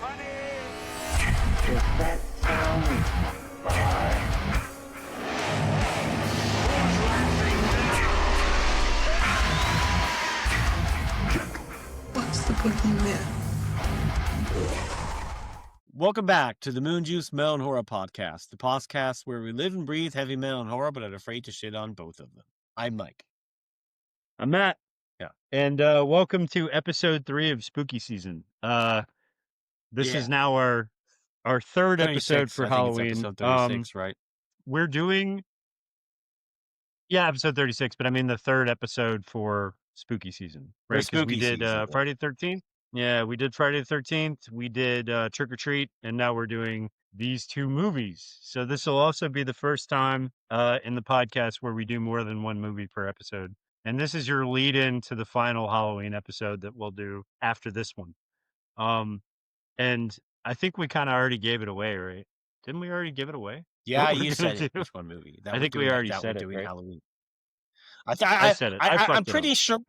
Does that sound fine? What's the boogeyman? Welcome back to the Moonjuice Metal and Horror Podcast, the podcast where we live and breathe heavy metal and horror, but are afraid to shit on both of them. I'm Mike. I'm Matt. Yeah. And welcome to episode 3 of Spooky Season. This is now our third episode for Halloween. Episode 36, right? We're doing episode 36, but I mean the third episode for Spooky Season, right? Because we did Friday the 13th. Yeah, we did Friday the 13th. We did Trick or Treat, and now we're doing these two movies. So this will also be the first time in the podcast where we do more than one movie per episode. And this is your lead in to the final Halloween episode that we'll do after this one. And I think we kind of already gave it away, right? Didn't we already give it away? Yeah, you said it. Which one movie? I think we already said it, right? Halloween. I said it. I'm pretty sure.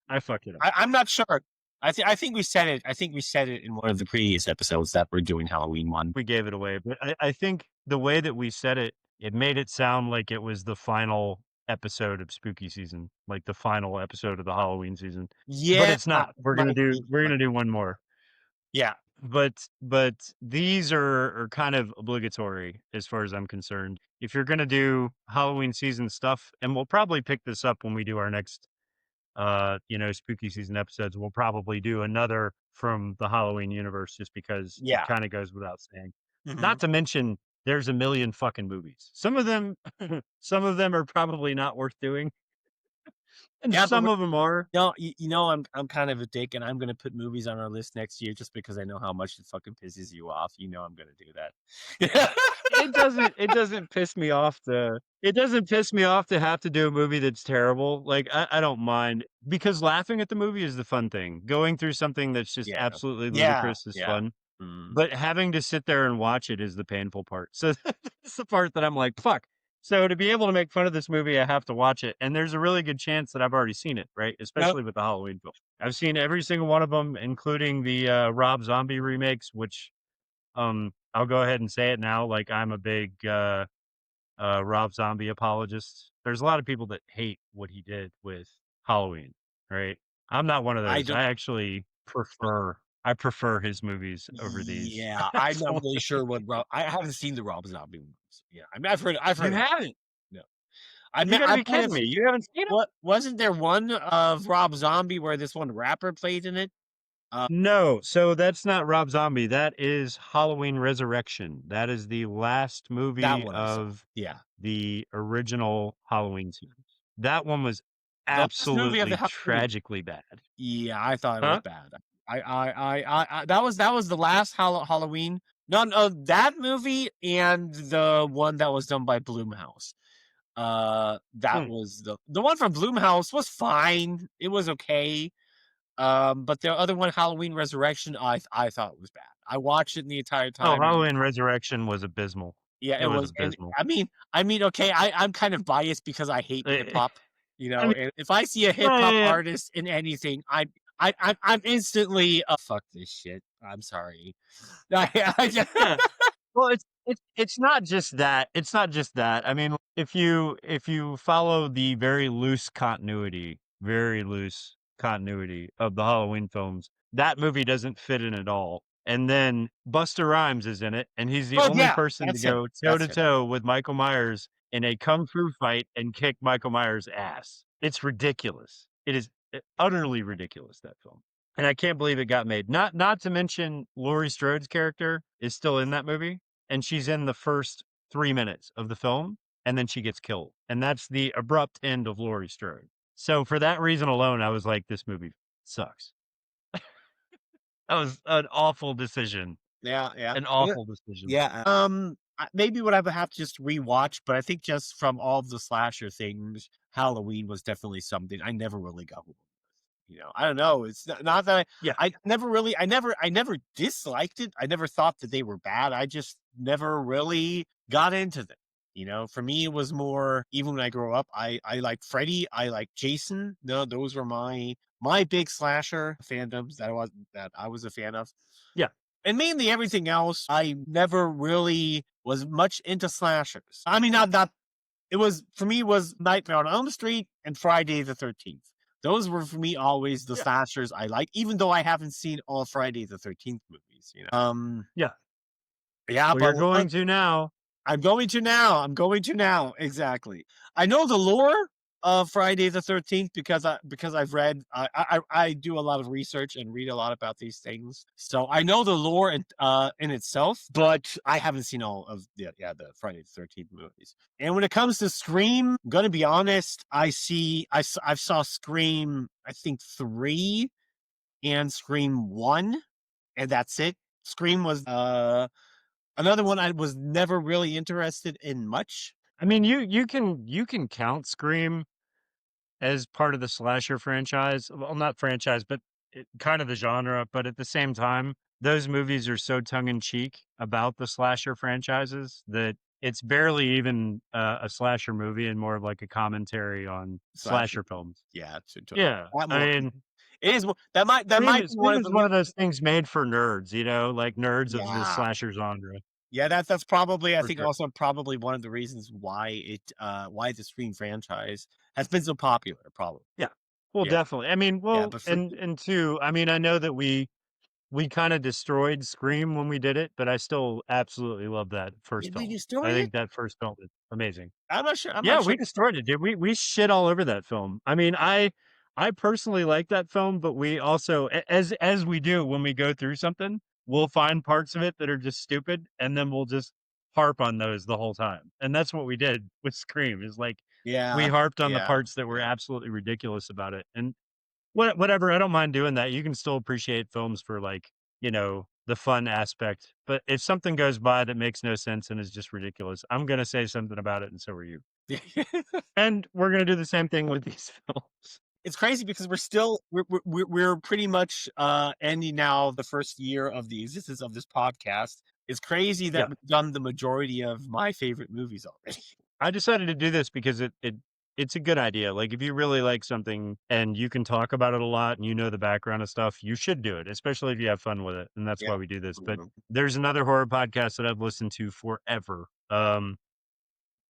I fucked it up. I'm not sure. I think we said it. I think we said it in one of the previous episodes that we're doing Halloween one. We gave it away, but I think the way that we said it, it made it sound like it was the final episode of Spooky Season, like the final episode of the Halloween season. Yeah, but it's not. We're gonna do one more. Yeah, but these are kind of obligatory as far as I'm concerned. If you're gonna do Halloween season stuff, and we'll probably pick this up when we do our next Spooky Season episodes, we'll probably do another from the Halloween universe just because it kind of goes without saying. Mm-hmm. Not to mention there's a million fucking movies. Some of them are probably not worth doing. And some of them are. No, I'm kind of a dick, and I'm going to put movies on our list next year just because I know how much it fucking pisses you off. You know I'm going to do that. It doesn't piss me off to have to do a movie that's terrible. Like I don't mind, because laughing at the movie is the fun thing. Going through something that's just absolutely ludicrous is fun. Mm. But having to sit there and watch it is the painful part. So that's the part that I'm like, fuck. So to be able to make fun of this movie, I have to watch it. And there's a really good chance that I've already seen it, right? Especially with the Halloween film. I've seen every single one of them, including the Rob Zombie remakes, which I'll go ahead and say it now. Like, I'm a big Rob Zombie apologist. There's a lot of people that hate what he did with Halloween, right? I'm not one of those. I actually prefer his movies over these. Yeah, I'm not really sure what I haven't seen the Rob Zombie ones. Yeah, I mean, I've heard. You haven't? No. You gotta be kidding me. You haven't seen it? Wasn't there one of Rob Zombie where this one rapper played in it? No, so that's not Rob Zombie. That is Halloween Resurrection. That is the last movie of the original Halloween series. That one was absolutely tragically bad. Yeah, I thought it was bad. I that was the last Halloween. No, that movie and the one that was done by Blumhouse. That was the one from Blumhouse was fine. It was okay. But the other one, Halloween Resurrection, I thought was bad. I watched it the entire time. Oh, Halloween Resurrection was abysmal. Yeah, it was abysmal. I mean, okay, I'm kind of biased because I hate hip hop. And if I see a hip hop artist in anything, I'm instantly fuck this shit. I'm sorry. Well, it's not just that. It's not just that. I mean, if you follow the very loose continuity of the Halloween films, that movie doesn't fit in at all. And then Busta Rhymes is in it, and he's the only person to go toe to toe with Michael Myers in a kung fu fight and kick Michael Myers' ass. It's ridiculous. It is utterly ridiculous, that film. And I can't believe it got made. Not to mention Laurie Strode's character is still in that movie, and she's in the first 3 minutes of the film, and then she gets killed. And that's the abrupt end of Laurie Strode. So for that reason alone, I was like, this movie sucks. That was an awful decision. Yeah. An awful decision. Yeah. Maybe what I would have to just rewatch, but I think just from all of the slasher things, Halloween was definitely something I never really got with. I don't know. It's not that I never disliked it. I never thought that they were bad. I just never really got into them. For me, it was more, even when I grew up, I like Freddy, I like Jason. No, those were my big slasher fandoms that I was a fan of. Yeah. And mainly everything else, I never really was much into slashers. I mean, not it was, for me, was Nightmare on Elm Street and Friday the 13th. Those were for me always the slashers I like, even though I haven't seen all Friday the 13th movies, you know. Yeah. Yeah, Well, but you're going to now. I'm going to now. I'm going to now. Exactly. I know the lore of Friday the 13th because I've read. I do a lot of research and read a lot about these things, so I know the lore in itself. But I haven't seen all of the Friday the 13th movies. And when it comes to Scream, I'm gonna be honest. I saw Scream, I think 3 and Scream 1, and that's it. Scream was another one I was never really interested in much. I mean, you can count Scream as part of the slasher franchise. Well, not franchise, but kind of the genre. But at the same time, those movies are so tongue in cheek about the slasher franchises that it's barely even a slasher movie and more of like a commentary on slasher films. Yeah, Yeah, I mean, it is. That might be Scream is one of those things made for nerds, you know, like nerds of the slasher genre. Yeah, that's probably, I think, sure. also probably one of the reasons why the Scream franchise has been so popular. Probably. Yeah. Well, definitely. I mean, well, but and two, I mean, I know that we kind of destroyed Scream when we did it, but I still absolutely love that first did we film. destroy I think it? that first film is amazing. I'm not sure. Yeah, we destroyed it, dude. We shit all over that film. I mean, I personally like that film, but we also, as we do when we go through something, we'll find parts of it that are just stupid, and then we'll just harp on those the whole time. And that's what we did with Scream. Is like we harped on the parts that were absolutely ridiculous about it. And whatever, I don't mind doing that. You can still appreciate films for, like, you know, the fun aspect. But if something goes by that makes no sense and is just ridiculous, I'm gonna say something about it, and so are you. And we're gonna do the same thing with these films. It's crazy because we're pretty much ending now the first year of the existence of this podcast. It's crazy that we've done the majority of my favorite movies already. I decided to do this because it's a good idea. Like, if you really like something and you can talk about it a lot and you know the background of stuff, you should do it, especially if you have fun with it. And that's why we do this. But there's another horror podcast that I've listened to forever. And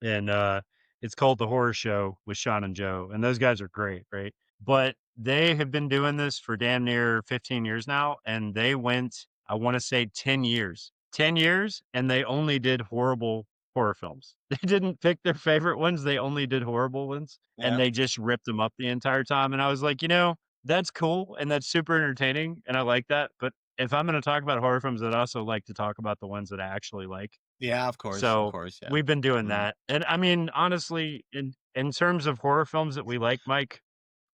it's called The Horror Show with Sean and Joe. And those guys are great, right? But they have been doing this for damn near 15 years now. And they went, I want to say 10 years. 10 years, and they only did horrible horror films. They didn't pick their favorite ones. They only did horrible ones. And they just ripped them up the entire time. And I was like, you know, that's cool and that's super entertaining. And I like that. But if I'm going to talk about horror films, I'd also like to talk about the ones that I actually like. Yeah, of course. So of course, we've been doing that. And I mean, honestly, in terms of horror films that we like, Mike,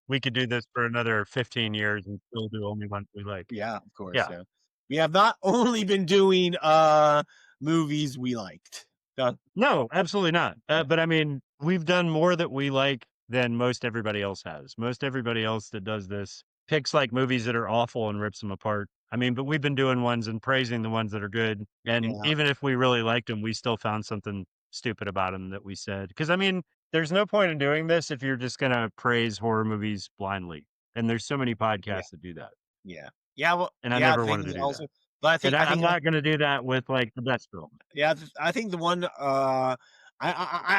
we could do this for another 15 years and still do only ones we like. Yeah, of course. Yeah. Yeah. We have not only been doing movies we liked. No, absolutely not. But I mean, we've done more that we like than most everybody else has. Most everybody else that does this picks like movies that are awful and rips them apart. I mean, but we've been doing ones and praising the ones that are good. And even if we really liked them, we still found something stupid about them that we said. Because I mean, there's no point in doing this if you're just going to praise horror movies blindly. And there's so many podcasts that do that. Yeah. Yeah. Well, and I never wanted to do that. But I'm not going to do that with like the best film. Yeah, I think the one I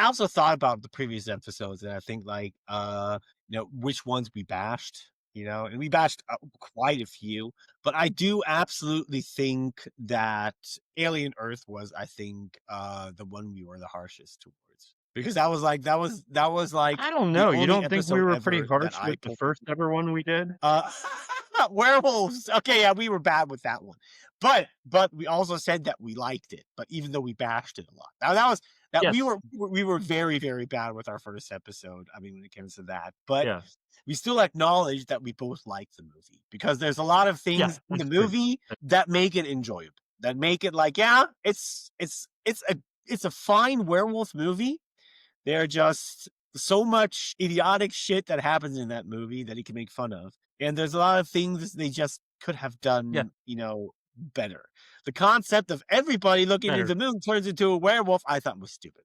also thought about the previous episodes, and I think like you know, which ones we bashed, you know, and we bashed quite a few, but I do absolutely think that Alien Earth was, I think, the one we were the harshest towards, because that was like I don't know. You don't think we were pretty harsh with the first ever one we did? Werewolves. Okay, yeah, we were bad with that one, but we also said that we liked it. But even though we bashed it a lot, we were very, very bad with our first episode. I mean, when it comes to that, but we still acknowledge that we both liked the movie, because there's a lot of things in the movie that make it enjoyable, that make it like, it's a fine werewolf movie. They're just so much idiotic shit that happens in that movie that he can make fun of. And there's a lot of things they just could have done, you know, better. The concept of everybody looking into the moon turns into a werewolf, I thought was stupid.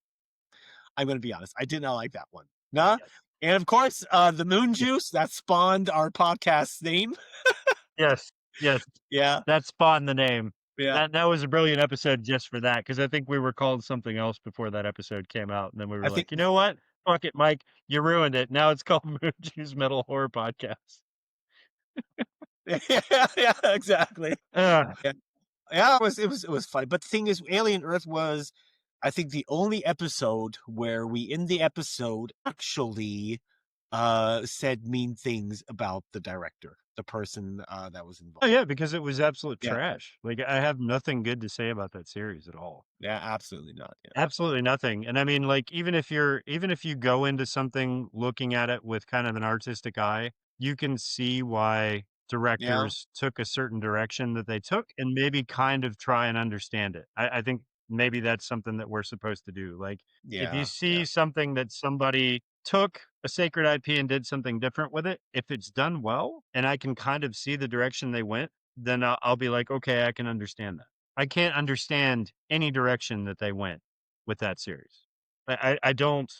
I'm going to be honest. I did not like that one. Nah. Yes. And of course, the Moonjuice, that spawned our podcast name. Yes. Yeah. That spawned the name. Yeah. That was a brilliant episode just for that, because I think we were called something else before that episode came out, and then we I were think like, "You know what? Fuck it, Mike, you ruined it. Now it's called Moonjuice Metal Horror Podcast." yeah, exactly. Ugh. Yeah. Yeah, it was funny. But the thing is, Alien Earth was, I think, the only episode where we in the episode actually said mean things about the director, the person that was Oh, involved. yeah, because it was absolute Yeah. trash. Like, I have nothing good to say about that series at all. Yeah, absolutely not. Yeah. Absolutely nothing. And I mean, like, even if you go into something looking at it with kind of an artistic eye, you can see why Yeah. directors took a certain direction that they took and maybe kind of try and understand it. I think maybe that's something that we're supposed to do. Like, if you Yeah. Yeah. see something that somebody took a sacred IP and did something different with it, if it's done well and I can kind of see the direction they went, then I'll be like, okay, I can understand that. I can't understand any direction that they went with that series. I don't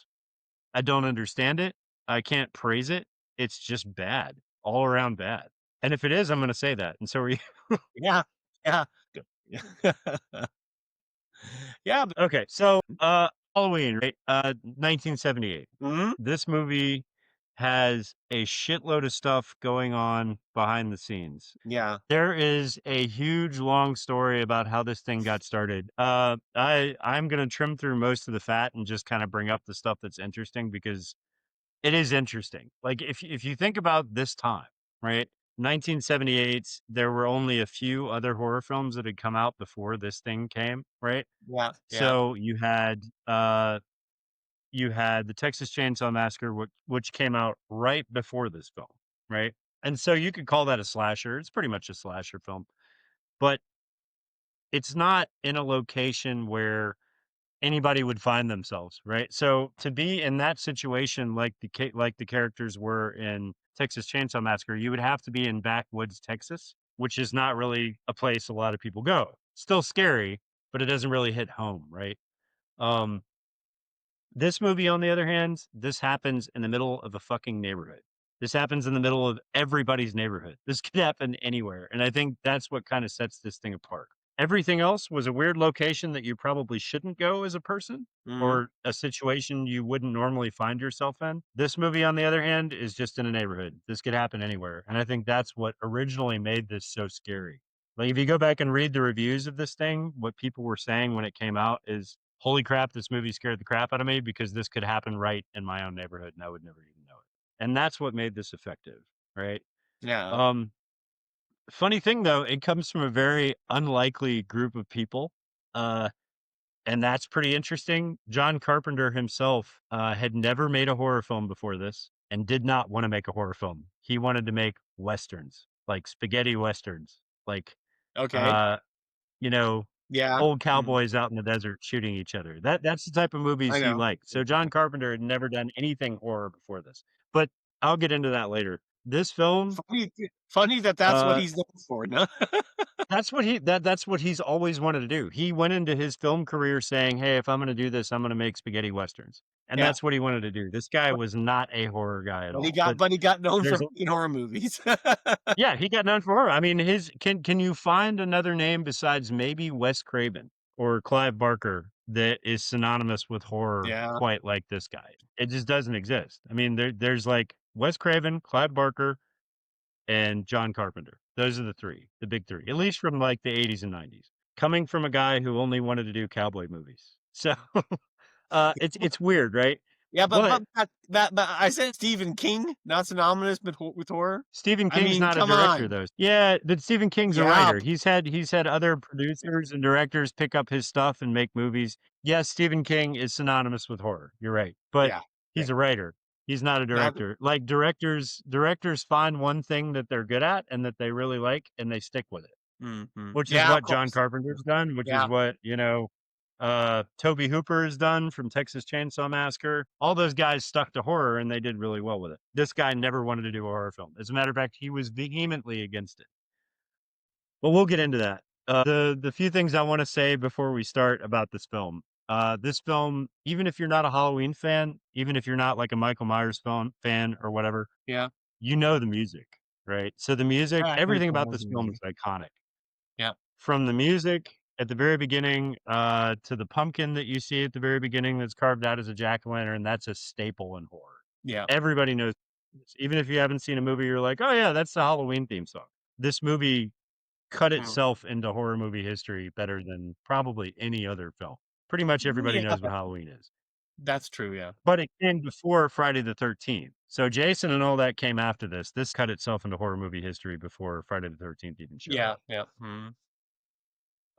understand it. I can't praise it. It's just bad, all around bad. And if it is, I'm gonna say that, and so are you. Yeah. Yeah. Good. Yeah. But, Okay, so, Halloween, right? 1978. mhm. This movie has a shitload of stuff going on behind the scenes. Yeah. There is a huge long story about how this thing got started. I'm gonna trim through most of the fat and just kind of bring up the stuff that's interesting because it is interesting. Like if you think about this time, right? 1978, there were only a few other horror films that had come out before this thing came, right? Yeah. Yeah. So you had the Texas Chainsaw Massacre, which came out right before this film, right? And so you could call that a slasher. It's pretty much a slasher film, but it's not in a location where anybody would find themselves, right? So to be in that situation, like like the characters were in Texas Chainsaw Massacre, you would have to be in backwoods Texas, which is not really a place a lot of people go. Still scary, but it doesn't really hit home, right? Um, this movie, on the other hand, this happens in the middle of a fucking neighborhood. This happens in the middle of everybody's neighborhood. This could happen anywhere. And I think that's what kind of sets this thing apart. Everything else was a weird location that you probably shouldn't go as a person Mhm. or a situation you wouldn't normally find yourself in. This movie, on the other hand, is just in a neighborhood. This could happen anywhere. And I think that's what originally made this so scary. Like, if you go back and read the reviews of this thing, what people were saying when it came out is, holy crap, this movie scared the crap out of me because this could happen right in my own neighborhood and I would never even know it. And that's what made this effective, right? Yeah. Um, Funny thing though, it comes from a very unlikely group of people. Uh, and that's pretty interesting. John Carpenter himself had never made a horror film before this and did not want to make a horror film. He wanted to make westerns, like spaghetti westerns, like Okay. uh, you know, Yeah. old Mhm. cowboys out in the desert shooting each other. That's the type of movies I he know. liked. So John Carpenter had never done anything horror before this. But I'll get into that later. This film, Funny that that's what uh, he's known for, no? that's what he's always wanted to do. He went into his film career saying, "Hey, if I'm gonna do this, I'm gonna make spaghetti westerns." And Yeah. that's what he wanted to do. This guy But was not a horror guy at but he all. got But but he got known for there's making horror movies. yeah, he got known for horror. I mean, his can you find another name besides maybe Wes Craven or Clive Barker that is synonymous with horror Yeah. quite like this guy? It just doesn't exist. I mean, there's like Wes Craven, Clive Barker, and John Carpenter. Those are the three, the big three, at least from like the 80s and 90s. Coming from a guy who only wanted to do cowboy movies. So it's weird, right? Yeah, but But but but I said Stephen King, not synonymous with horror. Stephen I King's mean, not a come director on. though. Yeah, but Stephen King's a Yeah. writer. He's had other producers and directors pick up his stuff and make movies. Yes, Stephen King is synonymous with horror. You're right. But Yeah. Yeah. he's a writer. He's not a Now director. Like directors find one thing that they're good at and that they really like and they stick with it. mhm. Which is Yeah, of what John course. Carpenter's done, which is Yeah. what, Toby Hooper has done from Texas Chainsaw Massacre. All those guys stuck to horror and they did really well with it. This guy never wanted to do a horror film. As a matter of fact, he was vehemently against it. But we'll get into that. The few things I want to say before we start about this film. This film, even if you're not a Halloween fan, even if you're not like a Michael Myers fan or whatever, Yeah. you know the music, right? So the music, I everything about this film is movie. iconic. Yeah. from the music at the very beginning to the pumpkin that you see at the very beginning that's carved out as a jack-o'-lantern, that's a staple in horror. Yeah. Everybody knows this. Even if you haven't seen a movie, you're like, oh yeah, that's the Halloween theme song. This movie cut itself into horror movie history better than probably any other film. Pretty much everybody Yeah, knows what Halloween is. that's true. Yeah. But it came before Friday the 13th. So Jason and all that came after this. This cut itself into horror movie history before Friday the 13th even showed Yeah. up. Yeah.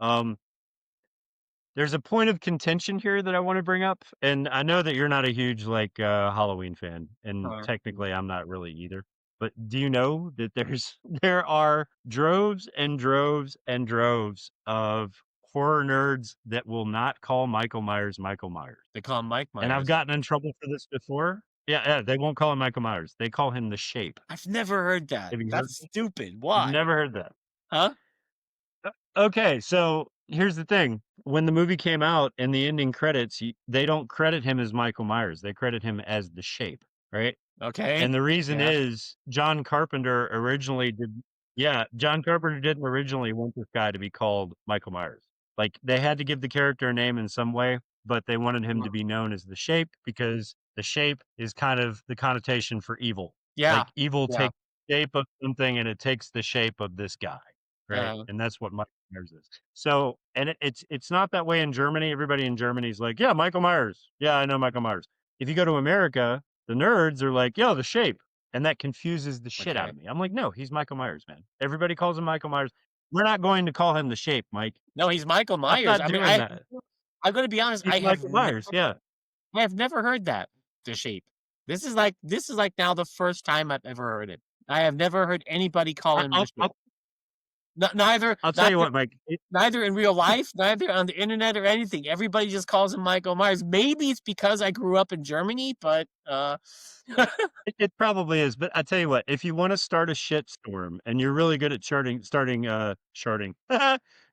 Mhm. There's a point of contention here that I want to bring up, and I know that you're not a huge Halloween fan, and technically I'm not really either. But do you know that there are droves and droves and droves of horror nerds that will not call Michael Myers Michael Myers? They call him Mike And I've Myers. gotten in trouble for this before. Yeah, they won't call him Michael Myers. They call him the Shape. I've never heard that. Have you heard? That's stupid. You've Why? never heard that? Huh? Okay, so here's the thing. When the movie came out in the ending credits, they don't credit him as Michael Myers. They credit him as the Shape, right? Okay. And the reason Yeah. is John Carpenter John Carpenter didn't originally want this guy to be called Michael Myers. Like they had to give the character a name in some way, but they wanted him to be known as the Shape because the Shape is kind of the connotation for evil. Yeah. Like evil Yeah. takes the shape of something and it takes the shape of this guy, right? Uh, And that's what Michael Myers is. So, and it's not that way in Germany. Everybody in Germany is like, yeah, Michael Myers. Yeah, I know Michael Myers. If you go to America, the nerds are like, yo, the Shape. And that confuses the shit out of me. I'm like, no, he's Michael Myers, man. Everybody calls him Michael Myers. We're not going to call him the Shape, Mike. No, he's Michael I'm Myers. not I mean, doing that. I'm going to be honest. He's Michael Myers. Yeah. I have never heard that. The Shape. This is like now the first time I've ever heard it. I have never heard anybody call him the Shape. I'll tell you what, Mike. Neither in real life, neither on the internet or anything. Everybody just calls him Michael Myers. Maybe it's because I grew up in Germany, but it probably is. But I tell you what, if you want to start a shitstorm and you're really good at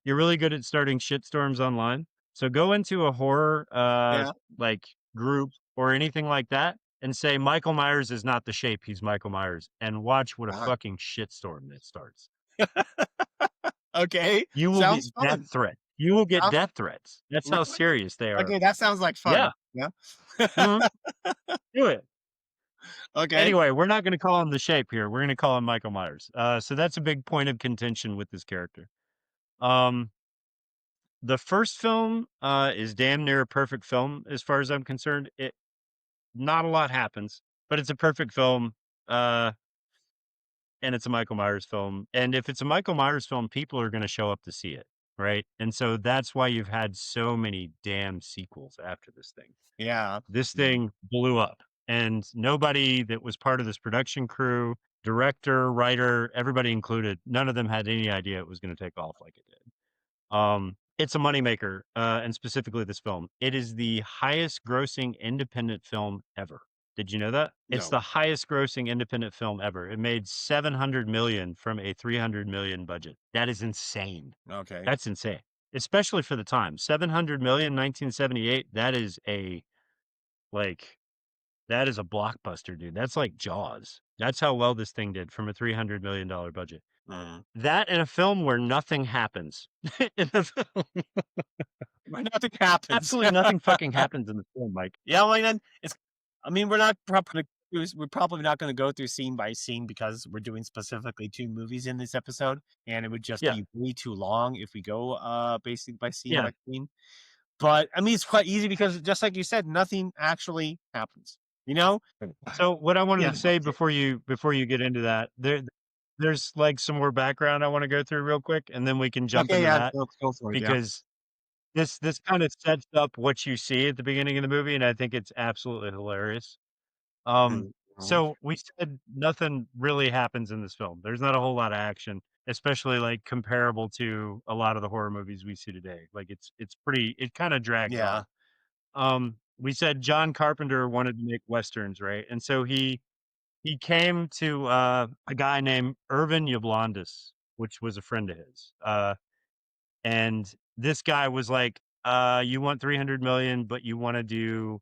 you're really good at starting shitstorms online. So go into a horror like group or anything like that and say Michael Myers is not the Shape, he's Michael Myers, and watch what a fucking shitstorm that starts. Okay. You will get death threats. You will get death threats. That's how serious they are. Okay, that sounds like fun. Yeah. Do it. Okay. Anyway, we're not going to call him the Shape here. We're going to call him Michael Myers. So that's a big point of contention with this character. The first film is damn near a perfect film as far as I'm concerned. Not a lot happens, but it's a perfect film. And it's a Michael Myers film. And if it's a Michael Myers film, people are going to show up to see it, right? And so that's why you've had so many damn sequels after this thing. Yeah. This thing blew up, and nobody that was part of this production crew, director, writer, everybody included, none of them had any idea it was going to take off like it did. It's a moneymaker, and specifically this film. It is the highest grossing independent film ever. Did you know that? It's No. the highest grossing independent film ever. It made 700 million from a 300 million budget. That is insane. Okay. That's insane. Especially for the time. 700 million, 1978, that is a blockbuster, dude. That's like Jaws. That's how well this thing did from a $300 million budget. That in a film where nothing happens. In the film. Where nothing happens. Absolutely nothing fucking happens in the film, Mike. Yeah, well, then we're probably not going to go through scene by scene because we're doing specifically 2 movies in this episode, and it would just be way too long if we go scene by scene. But I mean, it's quite easy because just like you said, nothing actually happens. You know. So what I wanted to say before you get into that, there's like some more background I want to go through real quick, and then we can jump into that go for it, because this kind of sets up what you see at the beginning of the movie, and I think it's absolutely hilarious. So we said nothing really happens in this film. There's not a whole lot of action, especially comparable to a lot of the horror movies we see today. Like it kind of drags on. We said John Carpenter wanted to make Westerns, right? And so he came to a guy named Irvin Yablondes, which was a friend of his. And this guy was like, you want 300 million, but you want to do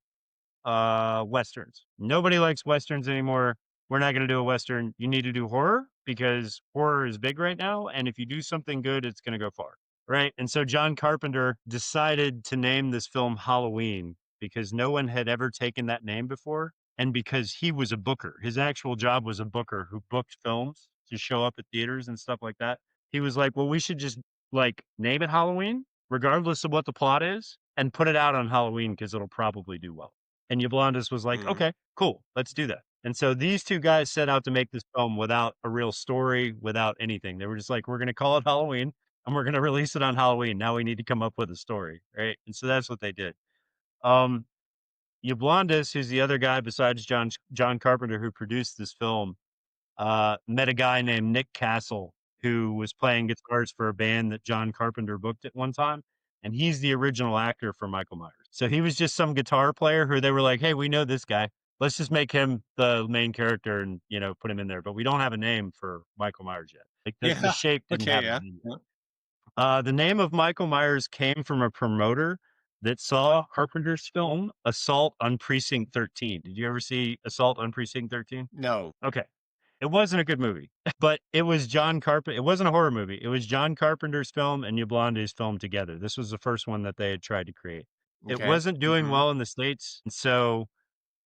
Westerns. Nobody likes Westerns anymore. We're not going to do a Western. You need to do horror because horror is big right now. And if you do something good, it's going to go far. right? And so John Carpenter decided to name this film Halloween because no one had ever taken that name before. And because he was a booker, his actual job was a booker who booked films to show up at theaters and stuff like that. He was like, well, we should just like name it Halloween, regardless of what the plot is, and put it out on Halloween because it'll probably do well. And Yablandis was like, Mm. okay, cool, let's do that. And so these two guys set out to make this film without a real story, without anything. They were just like, we're going to call it Halloween and we're going to release it on Halloween. Now we need to come up with a story, right? And so that's what they did. Um, Yablandis, who's the other guy besides John Carpenter who produced this film, met a guy named Nick Castle who was playing guitars for a band that John Carpenter booked at one time, and he's the original actor for Michael Myers. So he was just some guitar player who they were like, "Hey, we know this guy. Let's just make him the main character and put him in there." But we don't have a name for Michael Myers yet. Like the Yeah. shape didn't Okay. have Yeah. a name yet. The name of Michael Myers came from a promoter that saw Carpenter's film Assault on Precinct 13. Did you ever see Assault on Precinct 13? No. Okay. It wasn't a good movie, but it was John Carpenter. It wasn't a horror movie. It was John Carpenter's film and Yablandi's film together. This was the first one that they had tried to create. It Okay. wasn't doing well in the States. And so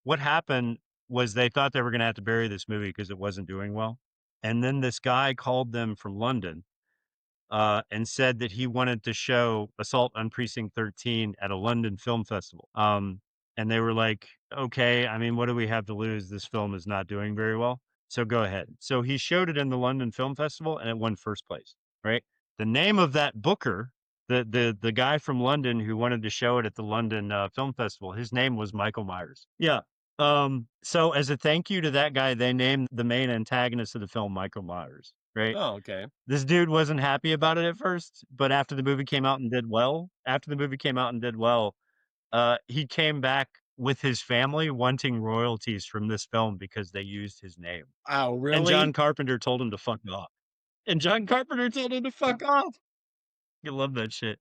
what happened was they thought they were going to have to bury this movie because it wasn't doing well. And then this guy called them from London and said that he wanted to show Assault on Precinct 13 at a London film festival. And they were like, okay, I mean, what do we have to lose? This film is not doing very well. So go ahead. So he showed it in the London Film Festival and it won first place, right? The name of that booker, the guy from London who wanted to show it at the London Film Festival, his name was Michael Myers. Yeah. So as a thank you to that guy, they named the main antagonist of the film Michael Myers, right? Oh, okay. This dude wasn't happy about it at first, but after the movie came out and did well, he came back with his family wanting royalties from this film because they used his name. Oh, And John really? Carpenter told him to fuck off. And John Carpenter told him to fuck off. You love that shit.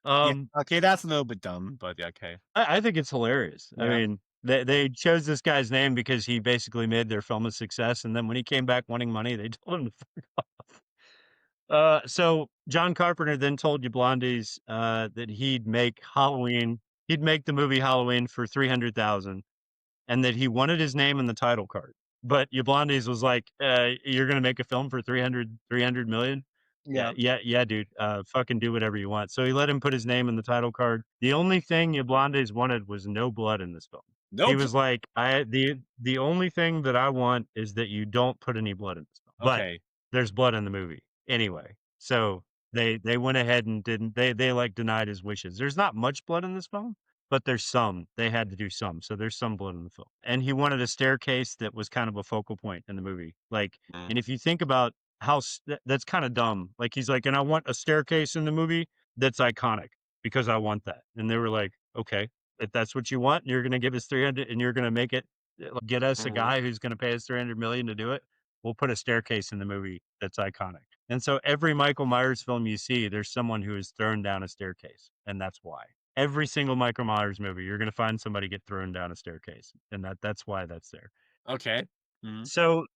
Yeah. Okay, that's a little bit dumb, but yeah, okay. I think it's hilarious. I Yeah. mean, they chose this guy's name because he basically made their film a success, and then when he came back wanting money, they told him to fuck off. So John Carpenter then told Yablandis that he'd make the movie Halloween for 300,000, and that he wanted his name in the title card. But Yablandis was like, "You're gonna make a film for 300 million? Yeah. Yeah, dude. Fucking do whatever you want." So he let him put his name in the title card. The only thing Yablandis wanted was no blood in this film. He Nope. was like, the only thing that I want is that you don't put any blood in this film. But Okay. there's blood in the movie anyway. So they went ahead and didn't they like denied his wishes. There's not much blood in this film, but there's some. They had to do some. So there's some blood in the film. And he wanted a staircase that was kind of a focal point in the movie. Like, Mm. and if you think about how that's kind of dumb. Like he's like, and I want a staircase in the movie that's iconic because I want that. And they were like, okay, if that's what you want, you're going to give us 300 and you're going to make it get us a Mhm. guy who's going to pay us 300 million to do it. We'll put a staircase in the movie that's iconic. And so every Michael Myers film you see, there's someone who is thrown down a staircase. And that's why. Every single Michael Myers movie, you're going to find somebody get thrown down a staircase. And that's why that's there. Okay. Mhm. So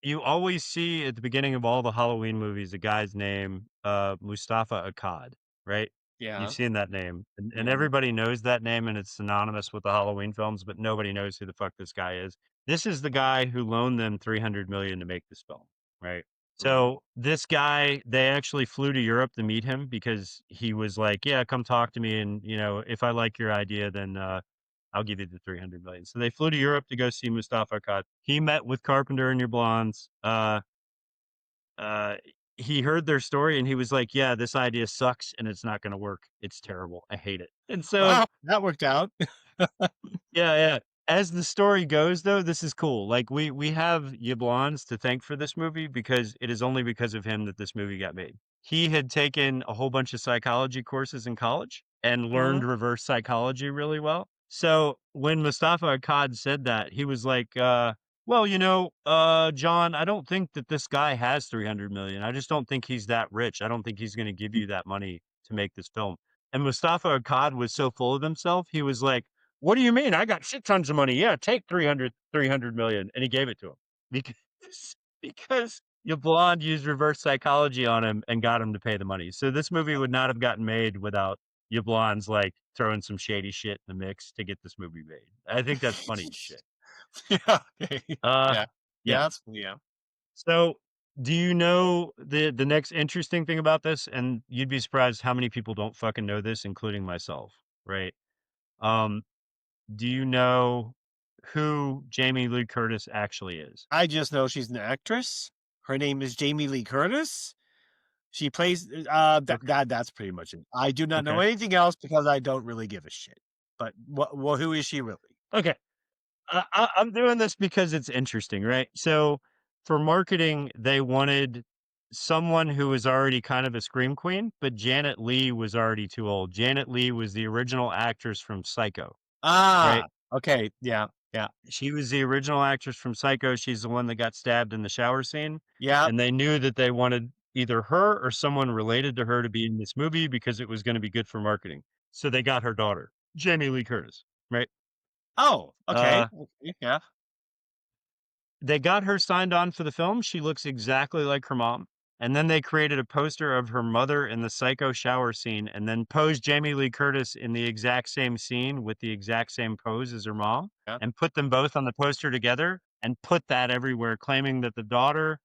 you always see at the beginning of all the Halloween movies a guy's name, Mustafa Akkad, right? Yeah. You've seen that name, and Mhm. everybody knows that name, and it's synonymous with the Halloween films, but nobody knows who the fuck this guy is. This is the guy who loaned them 300 million to make this film, right? So this guy, they actually flew to Europe to meet him because he was like, "Yeah, come talk to me, and if I like your idea, then I'll give you the 300 million." So they flew to Europe to go see Mustafa Akkad. He met with Carpenter and Your Blondes. Uh, he heard their story and he was like, "Yeah, this idea sucks and it's not going to work. It's terrible. I hate it." And so, Wow, that worked out. yeah. As the story goes, though, this is cool. Like we have Yablans to thank for this movie because it is only because of him that this movie got made. He had taken a whole bunch of psychology courses in college and learned reverse psychology really well. So when Mustafa Akkad said that, he was like, well, John, I don't think that this guy has 300 million. I just don't think he's that rich. I don't think he's going to give you that money to make this film. And Mustafa Akkad was so full of himself. He was like, "What do you mean? I got shit tons of money. Yeah, take 300 million." And he gave it to him because your blonde used reverse psychology on him and got him to pay the money. So this movie would not have gotten made without your blondes like throwing some shady shit in the mix to get this movie made. I think that's funny as shit. Yeah. Okay. Uh, Yeah. yeah. That's yeah. So do you know the next interesting thing about this? And you'd be surprised how many people don't fucking know this, including myself, right? Um, do you know who Jamie Lee Curtis actually is? I just know she's an actress. Her name is Jamie Lee Curtis. She plays Okay. that's pretty much it. I do not know Okay. anything else because I don't really give a shit. But well, who is she really? Okay. I'm doing this because it's interesting, right? So for marketing, they wanted someone who was already kind of a scream queen, but Janet Leigh was already too old. Janet Leigh was the original actress from Psycho, right? Ah, okay, yeah, yeah, She was the original actress from Psycho. She's the one that got stabbed in the shower scene. yeah. And they knew that they wanted either her or someone related to her to be in this movie because it was going to be good for marketing. So they got her daughter, Jamie Lee Curtis, right? Oh, okay, Uh, okay, yeah. They got her signed on for the film. She looks exactly like her mom. And then they created a poster of her mother in the Psycho shower scene and then posed Jamie Lee Curtis in the exact same scene with the exact same pose as her mom Yeah. and put them both on the poster together and put that everywhere, claiming that the daughter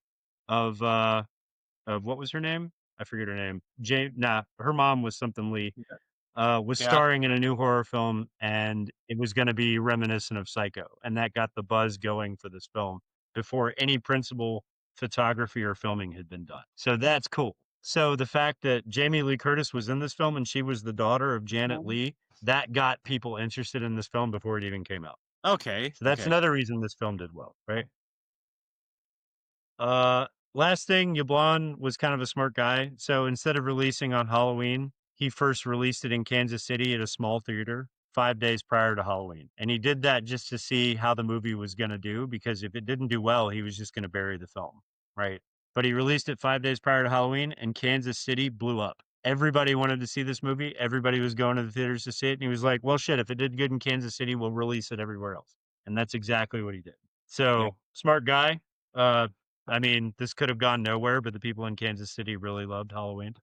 of what was her name? I forget her name. Her mom was something Lee. Was Yeah. starring in a new horror film, and it was going to be reminiscent of Psycho, and that got the buzz going for this film before any principal photography or filming had been done. So that's cool. So the fact that Jamie Lee Curtis was in this film and she was the daughter of Janet Leigh, that got people interested in this film before it even came out. Okay, So that's okay. another reason this film did well, right? Uh, Last thing, Yablon was kind of a smart guy. So instead of releasing on Halloween, he first released it in Kansas City at a small theater 5 days prior to Halloween. And he did that just to see how the movie was going to do, because if it didn't do well, he was just going to bury the film, right? But he released it 5 days prior to Halloween, and Kansas City blew up. Everybody wanted to see this movie. Everybody was going to the theaters to see it. And he was like, well, shit, if it did good in Kansas City, we'll release it everywhere else. And that's exactly what he did. Yeah. So, smart guy. I mean, this could have gone nowhere, but the people in Kansas City really loved Halloween.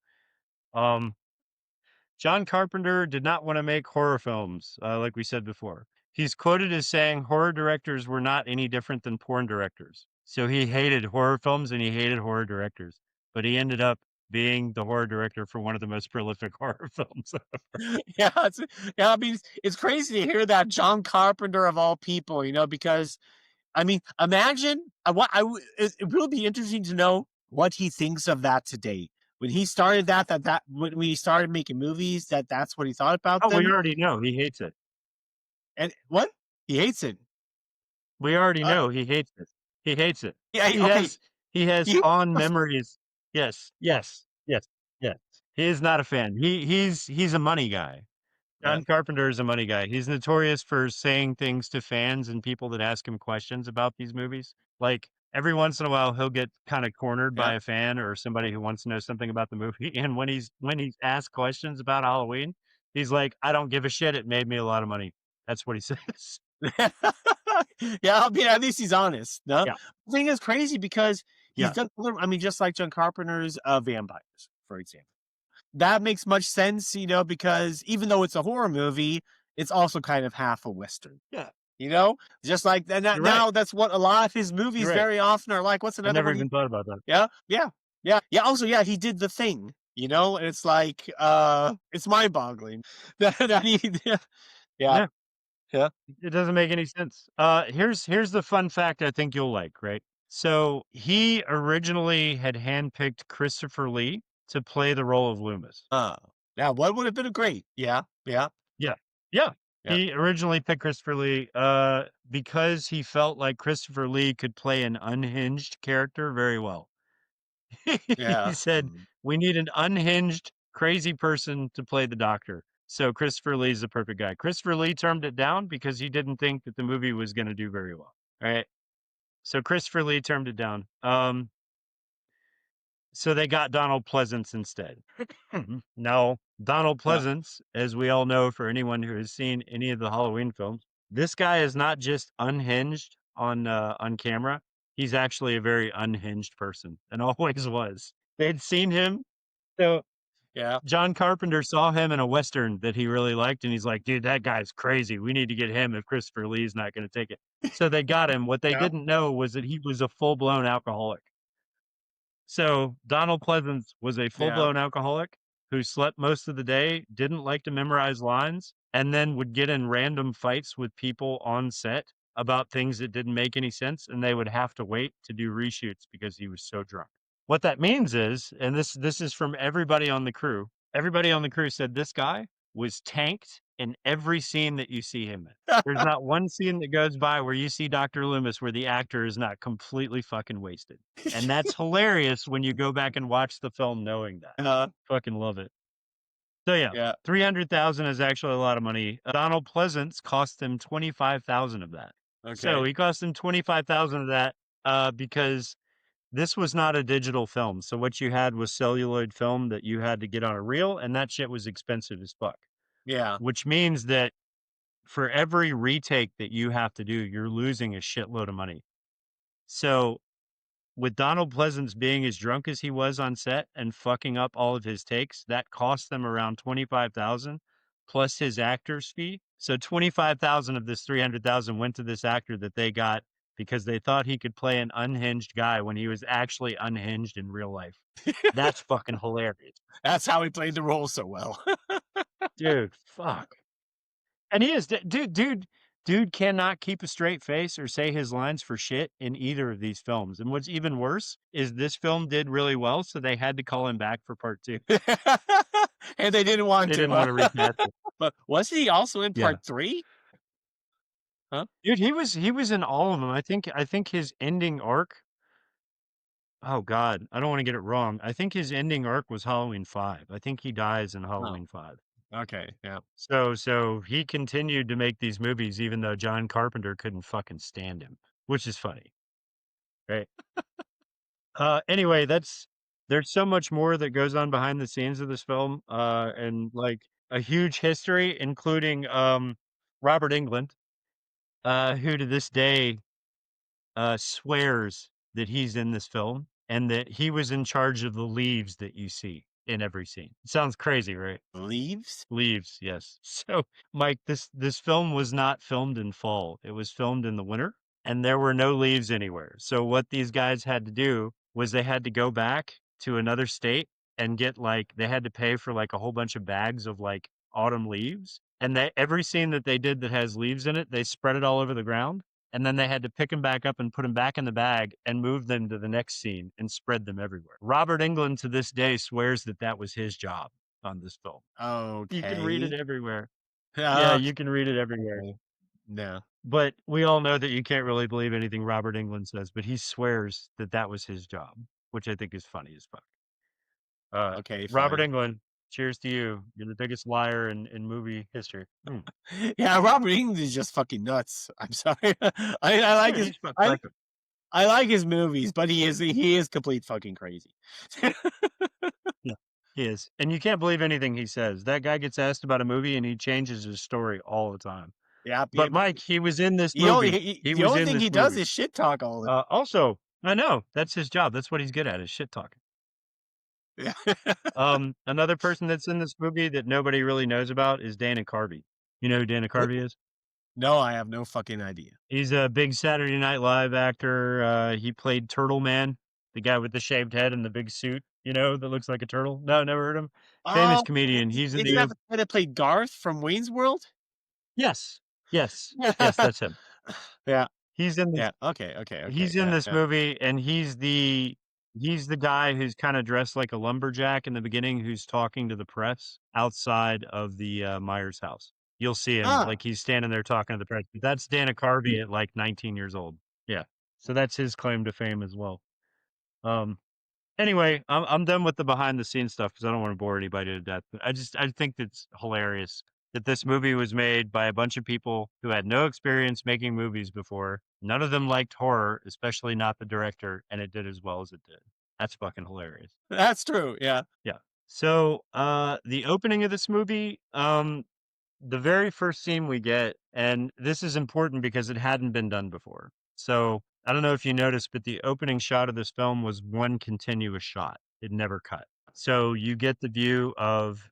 Um, John Carpenter did not want to make horror films, like we said before. He's quoted as saying horror directors were not any different than porn directors. So he hated horror films and he hated horror directors, but he ended up being the horror director for one of the most prolific horror films. Yeah, yeah, I mean, it's crazy to hear that John Carpenter of all people, because I mean, imagine it will be interesting to know what he thinks of that today. When he started that when he started making movies, that's what he thought about Oh, we them. already know he hates it. And what? He hates it. We already Uh, know he hates it. He hates it. yeah, He okay. has You fond memories. Yes, yes, yes, yes. He is not a fan. He's a money guy. Yeah, John Carpenter is a money guy. He's notorious for saying things to fans and people that ask him questions about these movies. Like every once in a while, he'll get kind of cornered yeah. by a fan or somebody who wants to know something about the movie. And when he's asked questions about Halloween, he's like, "I don't give a shit. It made me a lot of money." That's what he says. Yeah, I mean, at least he's honest. No, Yeah, the thing is crazy because he's yeah. done I mean, just like John Carpenter's Vampires, for example. That makes much sense, because even though it's a horror movie, it's also kind of half a Western. Yeah, Just like you're right. now that's what a lot of his You're movies right. very often are like. What's I another never one? even thought about that. Yeah, yeah, yeah, yeah. Also, yeah, he did The Thing, and it's like, it's mind boggling that he, yeah, yeah, Yeah, yeah. it doesn't make any sense. Here's the fun fact I think you'll like, right? So he originally had handpicked Christopher Lee to play the role of Loomis. Yeah, what would have been great? Yeah, yeah, Yeah. Yeah. yeah, He originally picked Christopher Lee because he felt like Christopher Lee could play an unhinged character very well. He yeah. said, "We need an unhinged, crazy person to play the doctor." So Christopher Lee's the perfect guy. Christopher Lee turned it down because he didn't think that the movie was going to do very well. All right. So Christopher Lee turned it down. So they got Donald Pleasance instead. Now, Donald Yeah. Pleasance, as we all know, for anyone who has seen any of the Halloween films, this guy is not just unhinged on camera. he's actually a very unhinged person and always was. They'd seen him. So Yeah. John Carpenter saw him in a Western that he really liked, and he's like, dude, that guy's crazy. We need to get him if Christopher Lee's not going to take it. So they got him. What they Yeah. didn't know was that he was a full-blown alcoholic. So Donald Pleasance was a full-blown alcoholic who slept most of the day, didn't like to memorize lines, and then would get in random fights with people on set about things that didn't make any sense, and they would have to wait to do reshoots because he was so drunk. What that means is, and this is from everybody on the crew. Everybody on the crew said this guy was tanked in every scene that you see him in. There's not one scene that goes by where you see Dr. Loomis where the actor is not completely fucking wasted. And that's hilarious when you go back and watch the film knowing that. Fucking love it. So yeah, 300,000 is actually a lot of money. Donald Pleasance cost him 25,000 of that. Okay. So he cost him 25,000 of that because this was not a digital film. So what you had was celluloid film that you had to get on a reel, and that shit was expensive as fuck. Yeah. Which means that for every retake that you have to do, you're losing a shitload of money. So with Donald Pleasance being as drunk as he was on set and fucking up all of his takes, that cost them around 25,000 plus his actor's fee. So 25,000 of this 300,000 went to this actor that they got because they thought he could play an unhinged guy when he was actually unhinged in real life. That's fucking hilarious. That's how he played the role so well. Dude, fuck. And he is, dude cannot keep a straight face or say his lines for shit in either of these films. And what's even worse is this film did really well, so they had to call him back for part 2. And they didn't want They to. didn't want to recast it. But was he also in part 3? Huh? Dude, he was in all of them. I think his ending arc. Oh God, I don't want to get it wrong. I think his ending arc was Halloween 5. I think he dies in Halloween 5. Okay, yeah. So he continued to make these movies even though John Carpenter couldn't fucking stand him, which is funny. Right. Anyway, there's so much more that goes on behind the scenes of this film, and like a huge history, including Robert Englund, who to this day swears that he's in this film and that he was in charge of the leaves that you see in every scene. Sounds crazy, right? Leaves? Leaves, yes. So, Mike, this film was not filmed in fall. It was filmed in the winter, and there were no leaves anywhere. So what these guys had to do was they had to go back to another state and get they had to pay for like a whole bunch of bags of like autumn leaves. And every scene that they did that has leaves in it, they spread it all over the ground. And then they had to pick them back up and put them back in the bag and move them to the next scene and spread them everywhere. Robert Englund to this day swears that that was his job on this film. Okay. You can read it everywhere. Yeah, you can read it everywhere. No. But we all know that you can't really believe anything Robert Englund says, but he swears that that was his job, which I think is funny as fuck. Okay, Robert fine. Englund, cheers to you. You're the biggest liar in movie history. Yeah, Robert Englund is just fucking nuts. I'm sorry. I like his I like his movies, but he is complete fucking crazy. Yeah, he is. And you can't believe anything he says. That guy gets asked about a movie and he changes his story all the time. Yeah, But Mike, he was in this movie. The only thing he does is shit talk all the time. Also, I know that's his job. That's what he's good at is shit talking. Yeah. Another person that's in this movie that nobody really knows about is Dana Carvey. You know who Dana Carvey is? No, I have no fucking idea. He's a big Saturday Night Live actor. He played Turtle Man, the guy with the shaved head and the big suit, that looks like a turtle. No, never heard him. Famous comedian. He's in the guy that played Garth from Wayne's World? Yes, that's him. Yeah. He's in this. Yeah. Okay. He's in this movie, and he's the guy who's kind of dressed like a lumberjack in the beginning, who's talking to the press outside of the Myers house. You'll see him like he's standing there talking to the press. That's Dana Carvey at like 19 years old. Yeah, so that's his claim to fame as well. Anyway, I'm done with the behind the scenes stuff because I don't want to bore anybody to death. But I think it's hilarious that this movie was made by a bunch of people who had no experience making movies before. None of them liked horror, especially not the director, and it did as well as it did. That's fucking hilarious. That's true. Yeah. Yeah. So, the opening of this movie, the very first scene we get, and this is important because it hadn't been done before. So, I don't know if you noticed, but the opening shot of this film was one continuous shot. It never cut. So you get the view of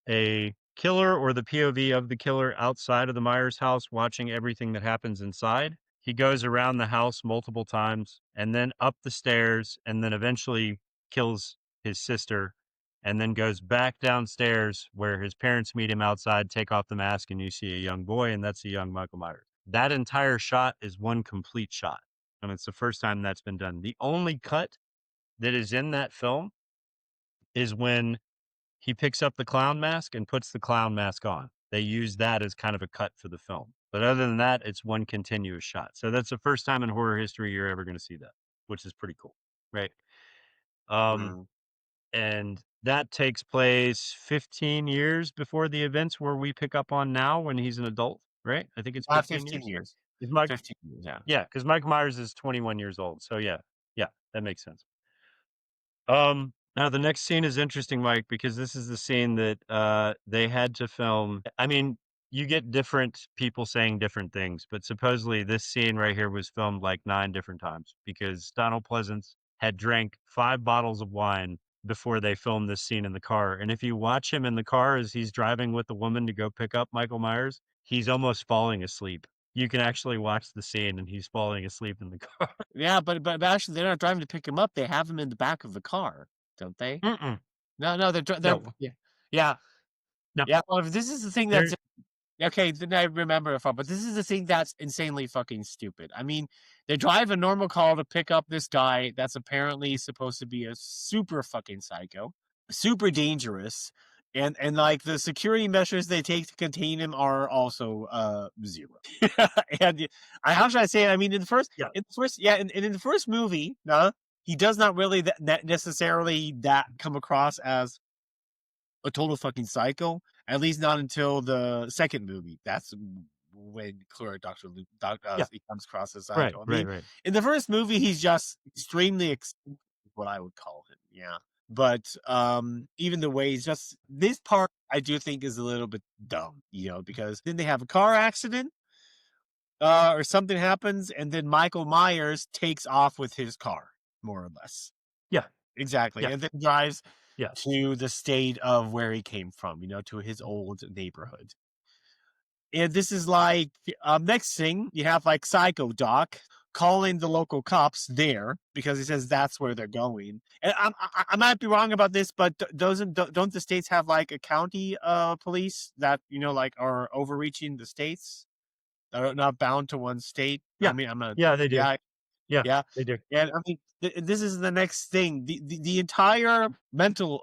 a killer or the POV of the killer outside of the Myers house watching everything that happens inside. He goes around the house multiple times and then up the stairs and then eventually kills his sister and then goes back downstairs where his parents meet him outside, take off the mask, and you see a young boy, and that's a young Michael Myers. That entire shot is one complete shot. And it's the first time that's been done. The only cut that is in that film is when he picks up the clown mask and puts the clown mask on. They use that as kind of a cut for the film. But other than that, it's one continuous shot. So that's the first time in horror history you're ever going to see that, which is pretty cool. Right. Mm. And that takes place 15 years before the events where we pick up on now when he's an adult, right? I think it's 15 15 years. years. Is Mike, 15 years, yeah. yeah, because Mike Myers is 21 years old. So yeah, that makes sense. Now the next scene is interesting, Mike, because this is the scene that they had to film. I mean, you get different people saying different things, but supposedly this scene right here was filmed like 9 different times because Donald Pleasance had drank 5 bottles of wine before they filmed this scene in the car. And if you watch him in the car as he's driving with the woman to go pick up Michael Myers, he's almost falling asleep. You can actually watch the scene and he's falling asleep in the car. Yeah, but actually they're not driving to pick him up. They have him in the back of the car, don't they? Mm-mm. No, they're No. yeah. No. Yeah, well, this is the thing that's okay, then I remember it from, but this is the thing that's insanely fucking stupid. I mean, they drive a normal car to pick up this guy that's apparently supposed to be a super fucking psycho, super dangerous, and like the security measures they take to contain him are also 0. And how should I say it? I mean, in the first movie, he does not really necessarily come across as a total fucking psycho. At least not until the second movie. That's when clear Dr. Luke he comes across as psycho. Right. In the first movie, he's just extremely what I would call him. Yeah. But even the way he's just this part I do think is a little bit dumb, because then they have a car accident or something happens, and then Michael Myers takes off with his car, more or less. Yeah. Exactly. Yeah. And then drives Yeah. to the state of where he came from, to his old neighborhood. And this is like, next thing, you have like Psycho Doc calling the local cops there because he says that's where they're going. And I might be wrong about this, but don't the states have like a county police that, like are overreaching the states? That are not bound to one state? Yeah. I mean, I'm not. Yeah, they do. Yeah, they do. And I mean, this is the next thing. The entire mental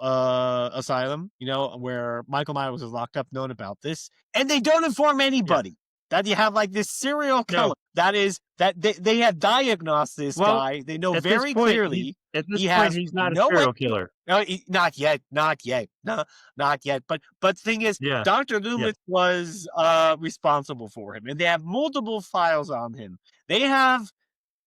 asylum, where Michael Myers was locked up, known about this, and they don't inform anybody that you have like this serial killer. That is that they have diagnosed this guy. They know very clearly. At this point, he's not a serial killer. No, not yet. No, not yet. But the thing is, Dr. Loomis was responsible for him, and they have multiple files on him. They have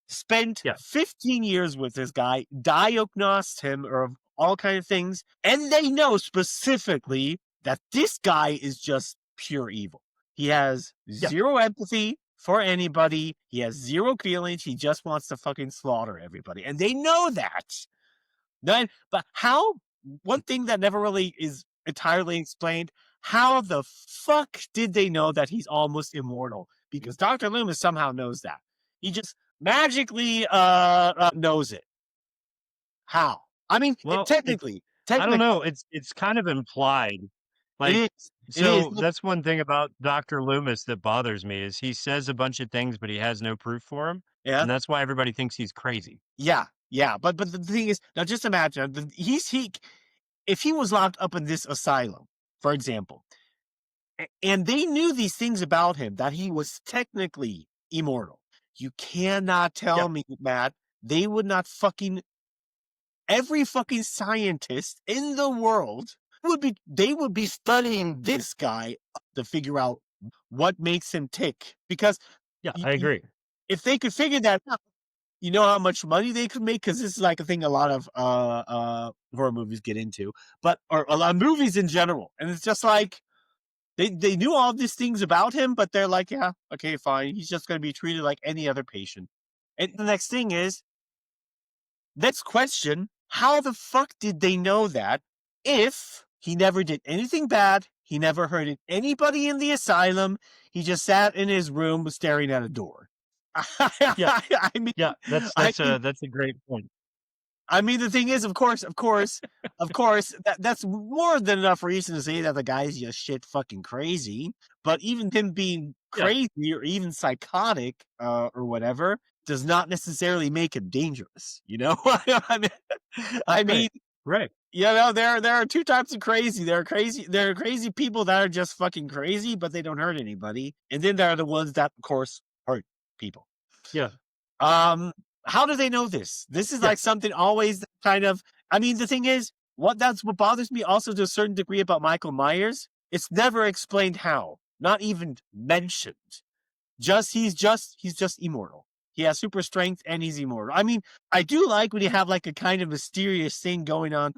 spent 15 years with this guy, diagnosed him of all kinds of things, and they know specifically that this guy is just pure evil. He has zero empathy for anybody. He has zero feelings. He just wants to fucking slaughter everybody. And they know that. But how? One thing that never really is entirely explained, how the fuck did they know that he's almost immortal? Because Dr. Loomis somehow knows that. He just magically knows it. How? I mean, technically, I don't know. It's kind of implied. Like, that's one thing about Dr. Loomis that bothers me is he says a bunch of things, but he has no proof for them. Yeah. And that's why everybody thinks he's crazy. Yeah. But the thing is, now just imagine, if he was locked up in this asylum, for example, and they knew these things about him, that he was technically immortal. You cannot tell me, Matt, they would not every fucking scientist in the world they would be studying this guy to figure out what makes him tick. Because I agree. If they could figure that out, you know how much money they could make? Because this is like a thing a lot of horror movies get into, or a lot of movies in general. And it's just like, they knew all these things about him, but they're like, yeah, okay, fine. He's just going to be treated like any other patient. And the next thing is, next question, how the fuck did they know that if he never did anything bad, he never hurted anybody in the asylum, he just sat in his room staring at a door? Yeah. I mean, Yeah, that's I mean, a great point. the thing is, of course, that's more than enough reason to say that the guy's just shit fucking crazy. But even him being Yeah. crazy or even psychotic, or whatever, does not necessarily make him dangerous. You know, I mean, Right. you know, there are two types of crazy. There are crazy people that are just fucking crazy, but they don't hurt anybody, and then there are the ones that, of course, hurt people. Yeah. How do they know this? This is Yeah. like something always kind of. I mean, the thing is, what bothers me also to a certain degree about Michael Myers. It's never explained how, not even mentioned. He's just immortal. He has super strength and he's immortal. I mean, I do like when you have like a kind of mysterious thing going on,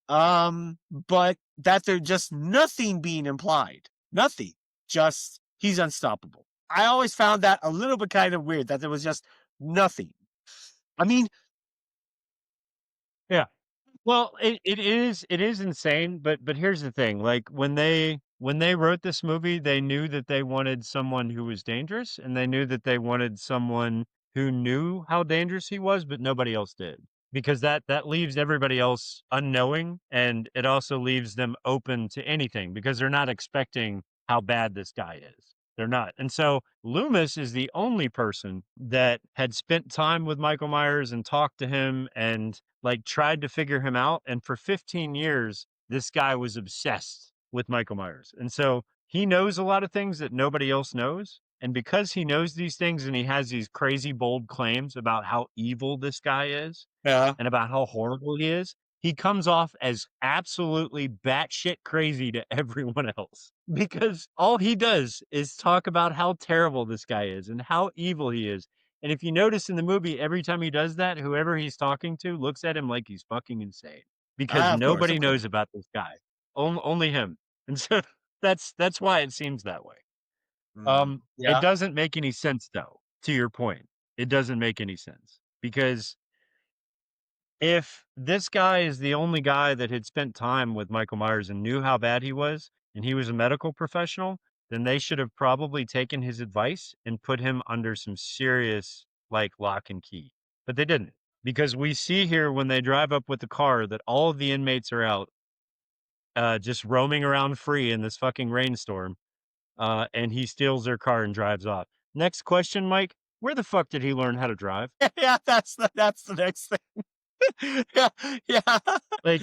but that there's just nothing being implied. Nothing. Just he's unstoppable. I always found that a little bit kind of weird that there was just nothing. I mean, Yeah. Well, it is insane, but here's the thing, like, when they wrote this movie, they knew that they wanted someone who was dangerous, and they knew that they wanted someone who knew how dangerous he was, but nobody else did. Because that leaves everybody else unknowing, and it also leaves them open to anything because they're not expecting how bad this guy is. They're not. And so Loomis is the only person that had spent time with Michael Myers and talked to him and like tried to figure him out. And for 15 years, this guy was obsessed with Michael Myers. And so he knows a lot of things that nobody else knows. And because he knows these things and he has these crazy, bold claims about how evil this guy is yeah, and about how horrible he is, he comes off as absolutely batshit crazy to everyone else because all he does is talk about how terrible this guy is and how evil he is. And if you notice in the movie, every time he does that, whoever he's talking to looks at him like he's fucking insane because of course, nobody of course. knows about this guy, only him. And so that's why it seems that way. It Yeah, doesn't make any sense though. To your point, it doesn't make any sense because if this guy is the only guy that had spent time with Michael Myers and knew how bad he was, and he was a medical professional, then they should have probably taken his advice and put him under some serious, like, lock and key. But they didn't. Because we see here when they drive up with the car that all of the inmates are out, just roaming around free in this fucking rainstorm, and he steals their car and drives off. Next question, Mike. Where the fuck did he learn how to drive? yeah. That's the next thing. Yeah, yeah, Like,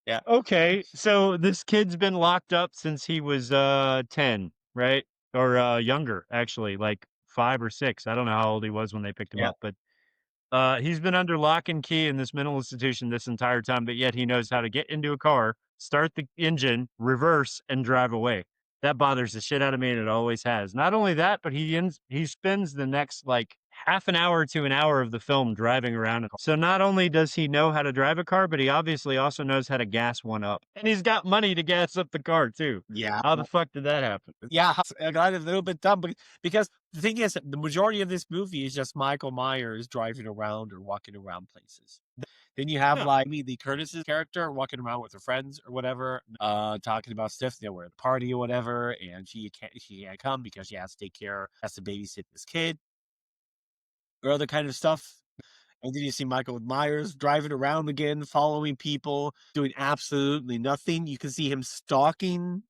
yeah, okay, so this kid's been locked up since he was 10, right? Or younger, actually, like 5 or 6. I don't know how old he was when they picked him yeah. up, but he's been under lock and key in this mental institution this entire time, but yet he knows how to get into a car, start the engine, reverse, and drive away. That bothers the shit out of me, and it always has. Not only that, but he spends the next like half an hour to an hour of the film driving around. So not only does he know how to drive a car, but he obviously also knows how to gas one up, and he's got money to gas up the car too. Yeah. How the fuck did that happen? Yeah, I got a little bit dumb because the thing is, the majority of this movie is just Michael Myers driving around or walking around places. Then you have Yeah, like Lee Curtis's character walking around with her friends or whatever, talking about stuff. They were at a party or whatever, and she can't come because she has to babysit this kid or other kind of stuff. And then you see Michael Myers driving around again, following people, doing absolutely nothing. You can see him stalking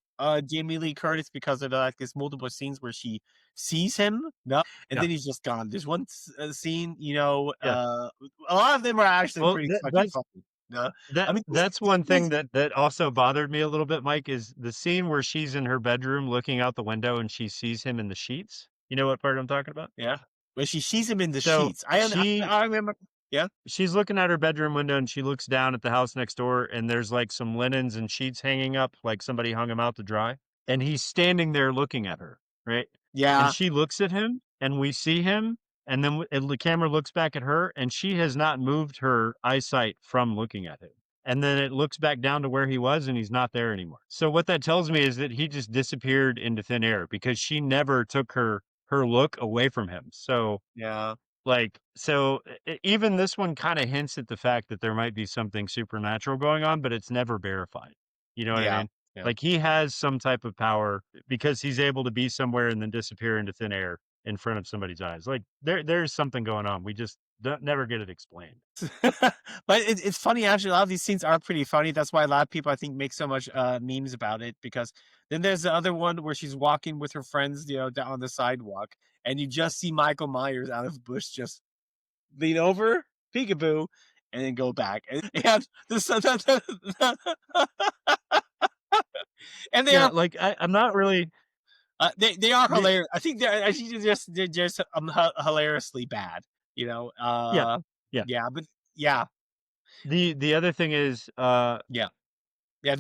Jamie Lee Curtis because of like this multiple scenes where she sees him. No, and yeah, then he's just gone. There's one scene, yeah. a lot of them are actually Well, pretty that, fucking that's funny. No, I That mean, that's the one thing thing is, that also bothered me a little bit, Mike, is the scene where she's in her bedroom looking out the window and she sees him in the sheets. You know what part I'm talking about? yeah, when she sees him in the So sheets. I remember. Yeah, she's looking out her bedroom window and she looks down at the house next door and there's like some linens and sheets hanging up, like somebody hung them out to dry. And he's standing there looking at her, right? And yeah, she looks at him and we see him. And then the camera looks back at her and she has not moved her eyesight from looking at him. And then it looks back down to where he was and he's not there anymore. So what that tells me is that he just disappeared into thin air because she never took her look away from him. So yeah. Like, so even this one kind of hints at the fact that there might be something supernatural going on, but it's never verified. You know what I Yeah. mean? Yeah. Like he has some type of power because he's able to be somewhere and then disappear into thin air in front of somebody's eyes. Like there's something going on. We just never get it explained. But it's funny actually. A lot of these scenes are pretty funny. That's why a lot of people I think make so much memes about it. Because then there's the other one where she's walking with her friends, down on the sidewalk, and you just see Michael Myers out of the bush just lean over, peekaboo, and then go back. And and they Yeah, are like I'm not really they are the hilarious. I think they're just hilariously bad. yeah yeah. Yeah, but yeah, The other thing is yeah, yeah.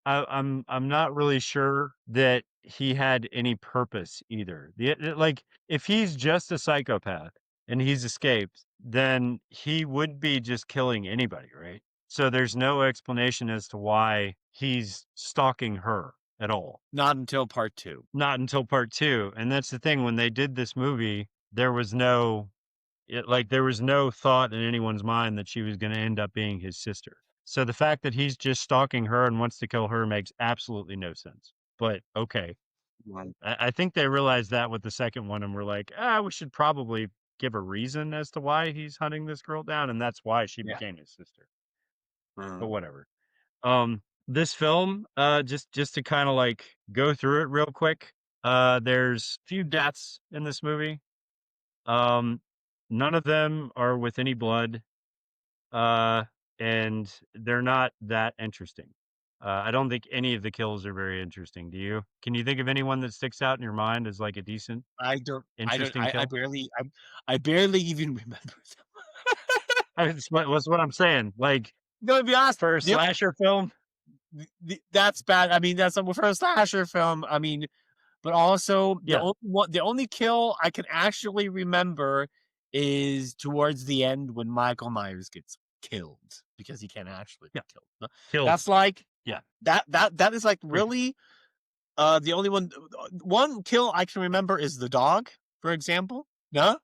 I'm not really sure that he had any purpose either. Like if he's just a psychopath and he's escaped, then he would be just killing anybody, right? So there's no explanation as to why he's stalking her at all. Not until part two. Not until part 2. And that's the thing, when they did this movie, there was no there was no thought in anyone's mind that she was going to end up being his sister. So the fact that he's just stalking her and wants to kill her makes absolutely no sense. But okay, Right. I think they realized that with the second one, and we're like, we should probably give a reason as to why he's hunting this girl down, and that's why she Yeah. became his sister. But Mm. whatever. This film, just to kind of like go through it real quick. There's few deaths in this movie. None of them are with any blood, uh, and they're not that interesting. I don't think any of the kills are very interesting. Do you? Can you think of anyone that sticks out in your mind as like a decent, interesting I kill? I barely even remember them. What's what I'm saying. Like To be honest, for a slasher film, that's bad. I mean, that's for a slasher film. I mean, but also yeah, the only kill I can actually remember is towards the end when Michael Myers gets killed because he can't actually be yeah, killed. killed, That's like yeah. that is like Like, really the only one kill I can remember is the dog, for example. No,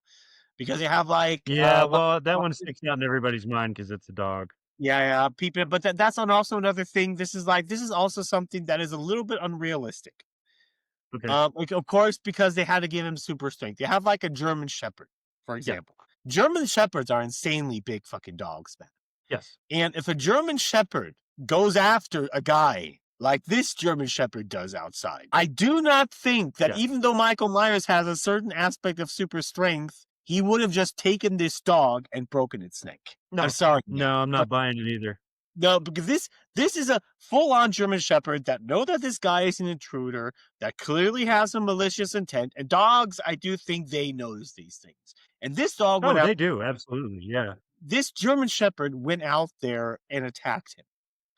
because you have like yeah, well, that one sticks out in everybody's mind because it's a dog. yeah, people. But that's also another thing. This is also something that is a little bit unrealistic. Okay. Like, of course, because they had to give him super strength. They have like a German Shepherd, for Yeah. example. German Shepherds are insanely big fucking dogs, man. Yes. And if a German Shepherd goes after a guy like this German Shepherd does outside, I do not think that Yeah. even though Michael Myers has a certain aspect of super strength, he would have just taken this dog and broken its neck. No. I'm sorry. No, I'm but not buying it either. no, because this is a full-on German Shepherd that know that this guy is an intruder, that clearly has some malicious intent. And dogs, I do think they notice these things. And this dog Oh, went out. they do. Absolutely. Yeah. This German Shepherd went out there and attacked him.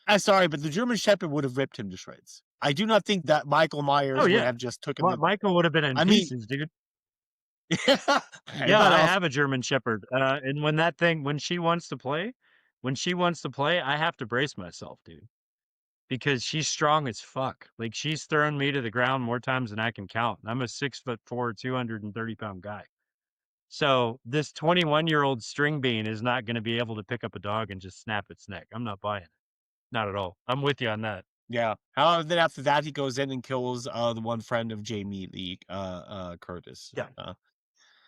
I'm sorry, but the German Shepherd would have ripped him to shreds. I do not think that Michael Myers Oh, would yeah. have just taken Well, him. Michael would have been in I mean, pieces, dude. yeah, Yeah, I have a German Shepherd. And when she wants to play, I have to brace myself, dude, because she's strong as fuck. Like she's thrown me to the ground more times than I can count. I'm a 6'4", 230-pound guy. So this 21-year-old string bean is not going to be able to pick up a dog and just snap its neck. I'm not buying it. Not at all. I'm with you on that. Yeah. However, then after that, he goes in and kills the one friend of Jamie Lee Curtis. Yeah.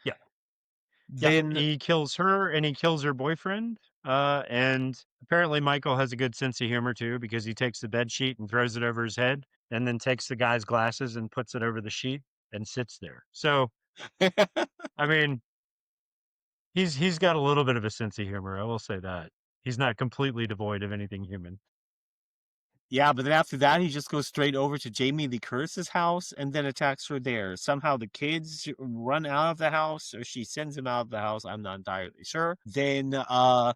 Yeah. Then he kills her and he kills her boyfriend. And apparently Michael has a good sense of humor too, because he takes the bed sheet and throws it over his head and then takes the guy's glasses and puts it over the sheet and sits there. So, I mean, he's got a little bit of a sense of humor. I will say that. He's not completely devoid of anything human. yeah, but then after that, he just goes straight over to Jamie Lee Curtis's house and then attacks her there. Somehow the kids run out of the house, or she sends him out of the house. I'm not entirely sure. Then the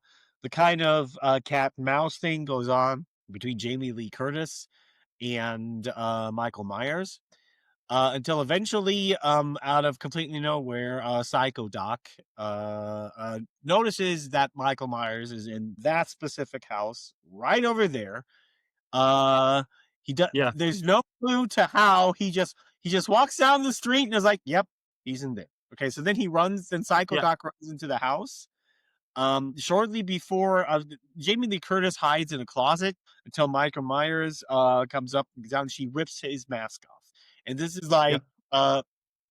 kind of cat and mouse thing goes on between Jamie Lee Curtis and Michael Myers. Until eventually, out of completely nowhere, Psycho Doc notices that Michael Myers is in that specific house right over there. He does. Yeah. There's no clue to how he just walks down the street and is like, "Yep, he's in there." Okay, so then Psycho Doc runs into the house. Shortly before, Jamie Lee Curtis hides in a closet until Michael Myers comes up down. She rips his mask off, and this is like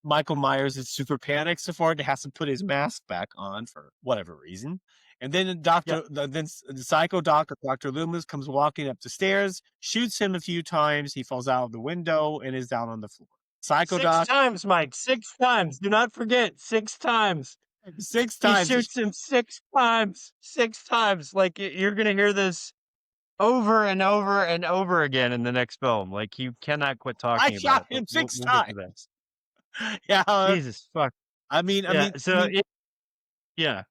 Michael Myers is super panicked so far. He has to put his mask back on for whatever reason. And then the Psycho Doctor, Dr. Loomis, comes walking up the stairs, shoots him a few times. He falls out of the window and is down on the floor. Psycho Doc. 6 times, Mike. 6 times. Do not forget. 6 times. 6 times. He shoots him 6 times. 6 times. Like, you're going to hear this over and over and over again in the next film. Like, you cannot quit talking about it. I shot him 6 times. Yeah. Jesus fuck.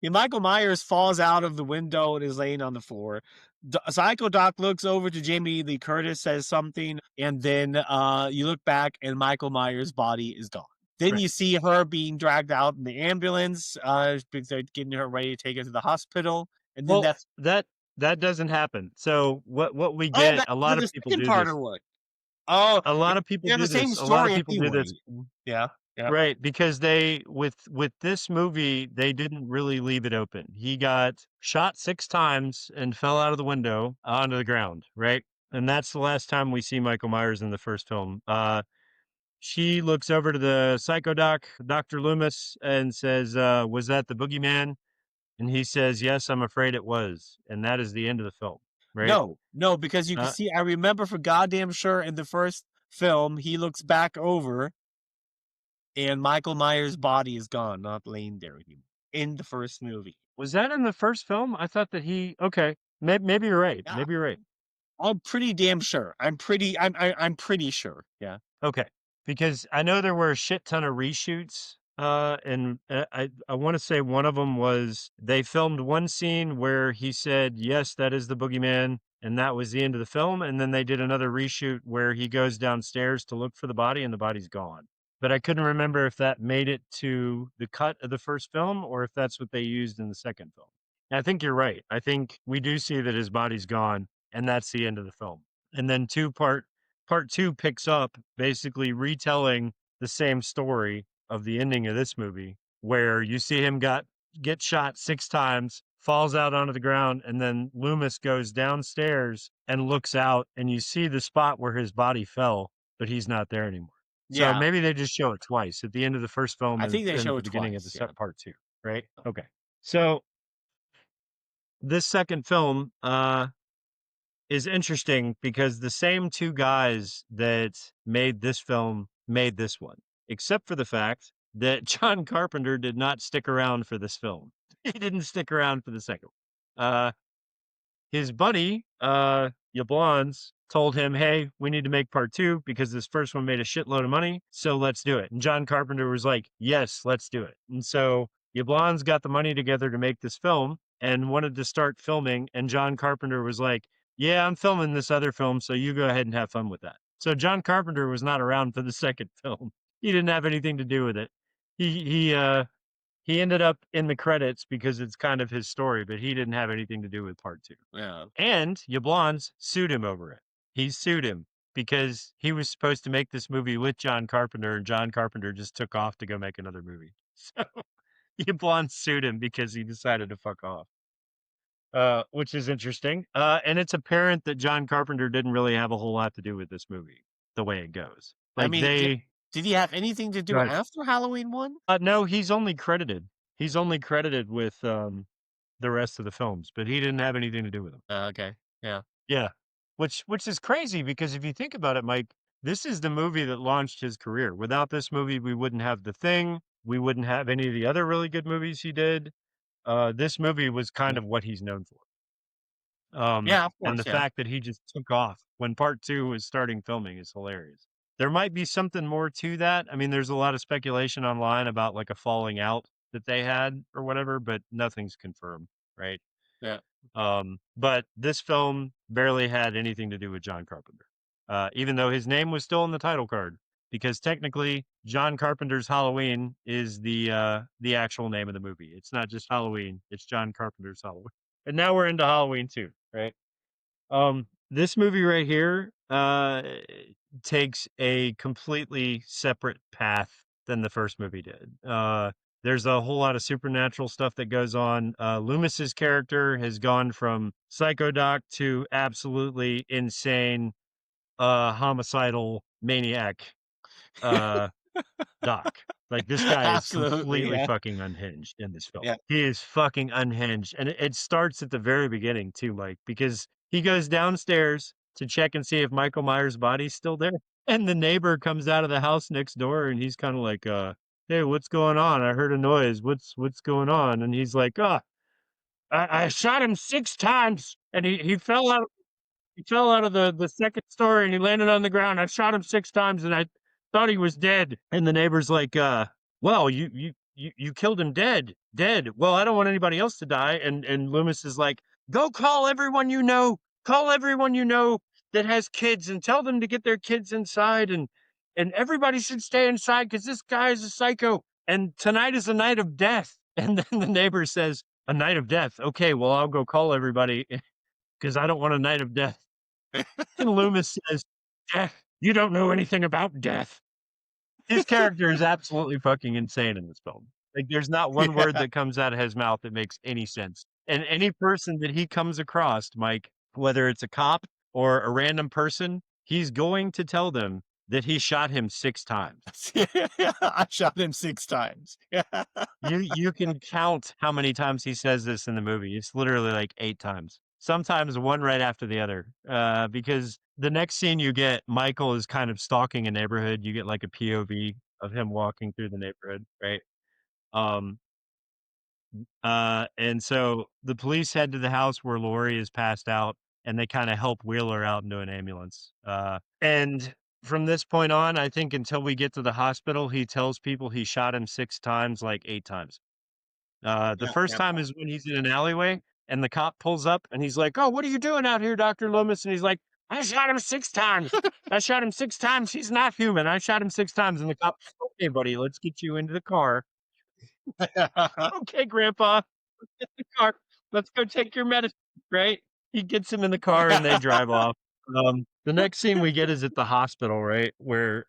Michael Myers falls out of the window and is laying on the floor. Psycho Doc looks over to Jamie Lee Curtis, says something, and then you look back and Michael Myers' body is gone. Then you see her being dragged out in the ambulance because they're getting her ready to take her to the hospital. And then that doesn't happen. So what we get, a lot of people do this. Oh, a lot of people do this. Same story. A lot of people do this. Yeah. Yeah. Right, because they with this movie, they didn't really leave it open. He got shot 6 times and fell out of the window onto the ground, right? And that's the last time we see Michael Myers in the first film. She looks over to the Psycho Doc, Dr. Loomis, and says, was that the boogeyman? And he says, yes, I'm afraid it was. And that is the end of the film, right? No, because you can see, I remember for goddamn sure in the first film, he looks back over and Michael Myers' body is gone, not laying there anymore. In the first movie. Was that in the first film? I thought that okay. Maybe you're right. Yeah. Maybe you're right. I'm pretty damn sure. I'm pretty sure. Yeah. Okay. Because I know there were a shit ton of reshoots. And I want to say one of them was they filmed one scene where he said, yes, that is the boogeyman. And that was the end of the film. And then they did another reshoot where he goes downstairs to look for the body and the body's gone. But I couldn't remember if that made it to the cut of the first film or if that's what they used in the second film. And I think you're right. I think we do see that his body's gone and that's the end of the film. And then part 2 picks up basically retelling the same story of the ending of this movie where you see him get shot 6 times, falls out onto the ground, and then Loomis goes downstairs and looks out and you see the spot where his body fell, but he's not there anymore. So maybe they just show it twice at the end of the first film. I think they show it at the beginning twice, of the part 2, right? Okay. So this second film is interesting because the same 2 guys that made this film made this one, except for the fact that John Carpenter did not stick around for this film. He didn't stick around for the second one. His buddy, Yablans, told him, hey, we need to make part 2 because this first one made a shitload of money, so let's do it. And John Carpenter was like, yes, let's do it. And so Yablans got the money together to make this film and wanted to start filming, and John Carpenter was like, yeah, I'm filming this other film, so you go ahead and have fun with that. So John Carpenter was not around for the second film. He didn't have anything to do with it. He ended up in the credits because it's kind of his story, but he didn't have anything to do with part 2. Yeah. And Yablans sued him over it. He sued him because he was supposed to make this movie with John Carpenter, and John Carpenter just took off to go make another movie. So Yablans sued him because he decided to fuck off. Which is interesting. And it's apparent that John Carpenter didn't really have a whole lot to do with this movie, the way it goes. Like did he have anything to do after Halloween 1? No, he's only credited. He's only credited with the rest of the films, but he didn't have anything to do with them. Okay. Yeah. Yeah. Which is crazy because if you think about it, Mike, this is the movie that launched his career. Without this movie, we wouldn't have The Thing. We wouldn't have any of the other really good movies he did. This movie was kind of what he's known for. Of course. And the fact that he just took off when part 2 was starting filming is hilarious. There might be something more to that. I mean, there's a lot of speculation online about like a falling out that they had or whatever, but nothing's confirmed, right? Yeah. But this film barely had anything to do with John Carpenter, even though his name was still in the title card, because technically John Carpenter's Halloween is the actual name of the movie. It's not just Halloween; it's John Carpenter's Halloween. And now we're into Halloween too, right? This movie right here takes a completely separate path than the first movie did. There's a whole lot of supernatural stuff that goes on. Loomis's character has gone from psycho doc to absolutely insane, homicidal maniac, uh, doc. Like, this guy is Absolutely, completely yeah. fucking unhinged in this film. Yeah. He is fucking unhinged, and it starts at the very beginning too, Mike, because he goes downstairs to check and see if Michael Myers' body's still there, and the neighbor comes out of the house next door, and he's kinda like, "Hey, what's going on? I heard a noise. What's going on?" And he's like, I shot him 6 times, and he fell out of the second story and he landed on the ground. I shot him 6 times and I thought he was dead." And the neighbor's like, well, you killed him dead. Dead. Well, I don't want anybody else to die. And Loomis is like, go call everyone you know. Call everyone you know that has kids and tell them to get their kids inside and everybody should stay inside because this guy is a psycho. And tonight is a night of death. And then the neighbor says, a night of death. Okay, well, I'll go call everybody because I don't want a night of death. And Loomis says, "Death? You don't know anything about death." His character is absolutely fucking insane in this film. Like, there's not one word that comes out of his mouth that makes any sense. And any person that he comes across, Mike, whether it's a cop or a random person, he's going to tell them that he shot him 6 times. I shot him 6 times. You can count how many times he says this in the movie. It's literally like 8 times. Sometimes one right after the other. Because the next scene you get, Michael is kind of stalking a neighborhood. You get like a POV of him walking through the neighborhood, right? And so the police head to the house where Lori is passed out, and they kind of help wheel her out into an ambulance. And from this point on, I think until we get to the hospital, he tells people he shot him 6 times, like 8 times. The first time is when he's in an alleyway and the cop pulls up and he's like, "Oh, what are you doing out here, Dr. Loomis?" And he's like, "I shot him 6 times. I shot him 6 times. He's not human. I shot him 6 times." And the cop, "Okay, buddy, let's get you into the car." "Okay, grandpa, let's get in the car. Let's go take your medicine," right? He gets him in the car and they drive off. The next scene we get is at the hospital, right? Where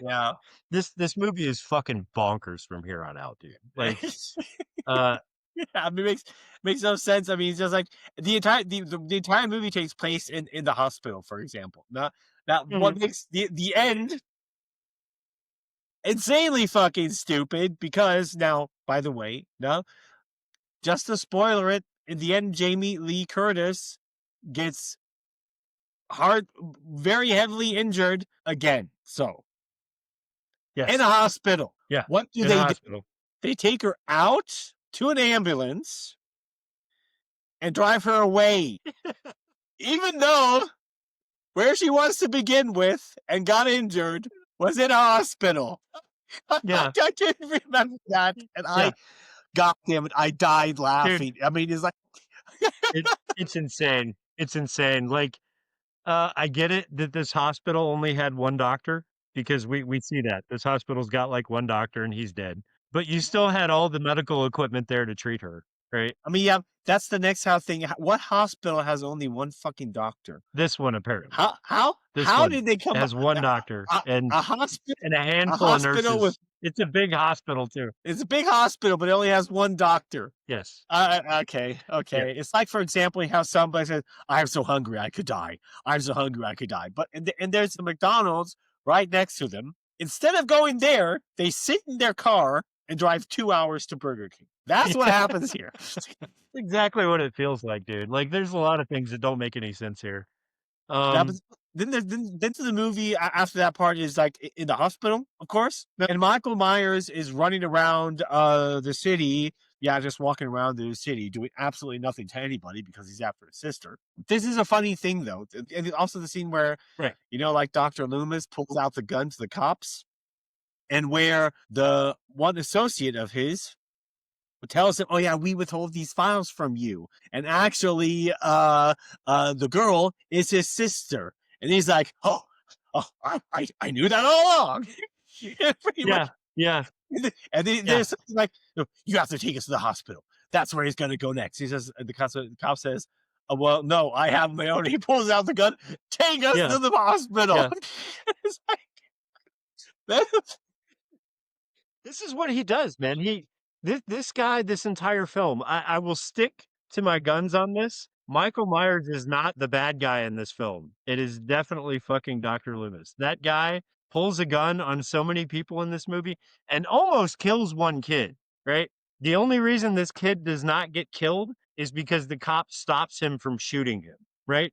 Yeah. this movie is fucking bonkers from here on out, dude. Like, Yeah, I mean, makes no sense. I mean, it's just like the entire movie takes place in the hospital, for example. Now, what makes the end insanely fucking stupid because now, by the way, no, just to spoiler it, in the end, Jamie Lee Curtis gets very heavily injured again. So, yes. in a hospital. Yeah. What do they do? They take her out to an ambulance and drive her away. Even though where she was to begin with and got injured was in a hospital. Yeah. I can't remember that. And God damn it, I died laughing. Dude, I mean, it's like it's insane. It's insane. Like, I get it that this hospital only had 1 doctor because we see that. This hospital's got like 1 doctor and he's dead. But you still had all the medical equipment there to treat her, right? I mean, yeah, that's the next thing. What hospital has only 1 fucking doctor? This one, apparently. How did they come has 1 doctor and a hospital and a handful of nurses. It's a big hospital too. It's a big hospital, but it only has 1 doctor. Yes. Okay. Yeah. It's like, for example, how somebody says, "I'm so hungry I could die. I'm so hungry I could die." But and there's the McDonald's right next to them. Instead of going there, they sit in their car and drive 2 hours to Burger King. That's what happens here. Exactly what it feels like, dude. Like, there's a lot of things that don't make any sense here. Then the movie after that part is like in the hospital, of course. And Michael Myers is running around the city. Yeah, just walking around the city, doing absolutely nothing to anybody because he's after his sister. This is a funny thing, though. And also the scene where, like Dr. Loomis pulls out the gun to the cops, and where the one associate of his tells him, "Oh yeah, we withhold these files from you," and actually, the girl is his sister, and he's like, "Oh, I knew that all along." Yeah. And there's something like, "You have to take us to the hospital. That's where he's going to go next." He says, the cop says, "Well, no, I have my own." He pulls out the gun, "Take us to the hospital." Yeah. It's like, this is what he does, man. this guy, this entire film, I will stick to my guns on this. Michael Myers is not the bad guy in this film. It is definitely fucking Dr. Loomis. That guy pulls a gun on so many people in this movie and almost kills one kid, right? The only reason this kid does not get killed is because the cop stops him from shooting him, right?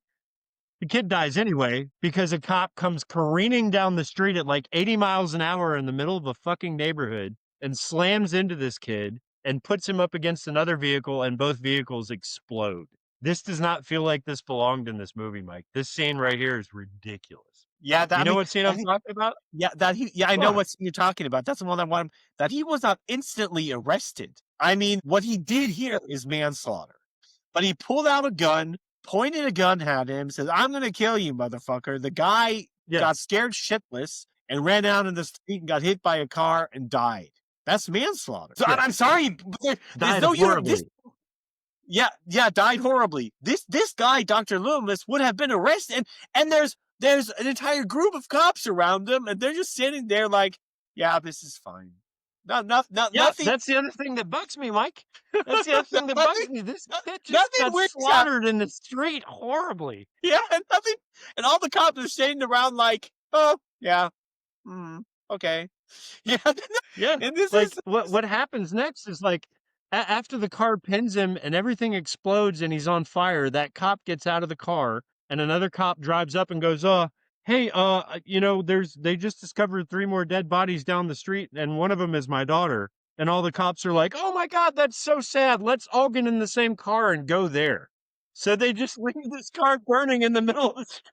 The kid dies anyway because a cop comes careening down the street at like 80 miles an hour in the middle of a fucking neighborhood and slams into this kid and puts him up against another vehicle, and both vehicles explode. This does not feel like this belonged in this movie, Mike. This scene right here is ridiculous. Yeah, you know what scene I'm talking about? Yeah, I know what scene you're talking about. That's the one I want him, that he was not instantly arrested. I mean, what he did here is manslaughter. But he pulled out a gun, pointed a gun at him, says, "I'm going to kill you, motherfucker." The guy got scared shitless and ran out in the street and got hit by a car and died. That's manslaughter. So, I'm sorry, but there's no horribly. Died horribly. This guy, Dr. Loomis, would have been arrested, and there's an entire group of cops around him, and they're just sitting there like, yeah, this is fine. Nothing. That's the other thing that bugs me, Mike. That's the other thing that bugs me. This kid just got slaughtered in the street horribly. Yeah, and nothing. And all the cops are standing around like, oh, yeah, okay. Yeah, yeah. And this like, is what happens next is like, after the car pins him and everything explodes and he's on fire, that cop gets out of the car and another cop drives up and goes, hey, they just discovered 3 more dead bodies down the street, and one of them is my daughter. And all the cops are like, oh my God, that's so sad. Let's all get in the same car and go there. So they just leave this car burning in the middle of the street.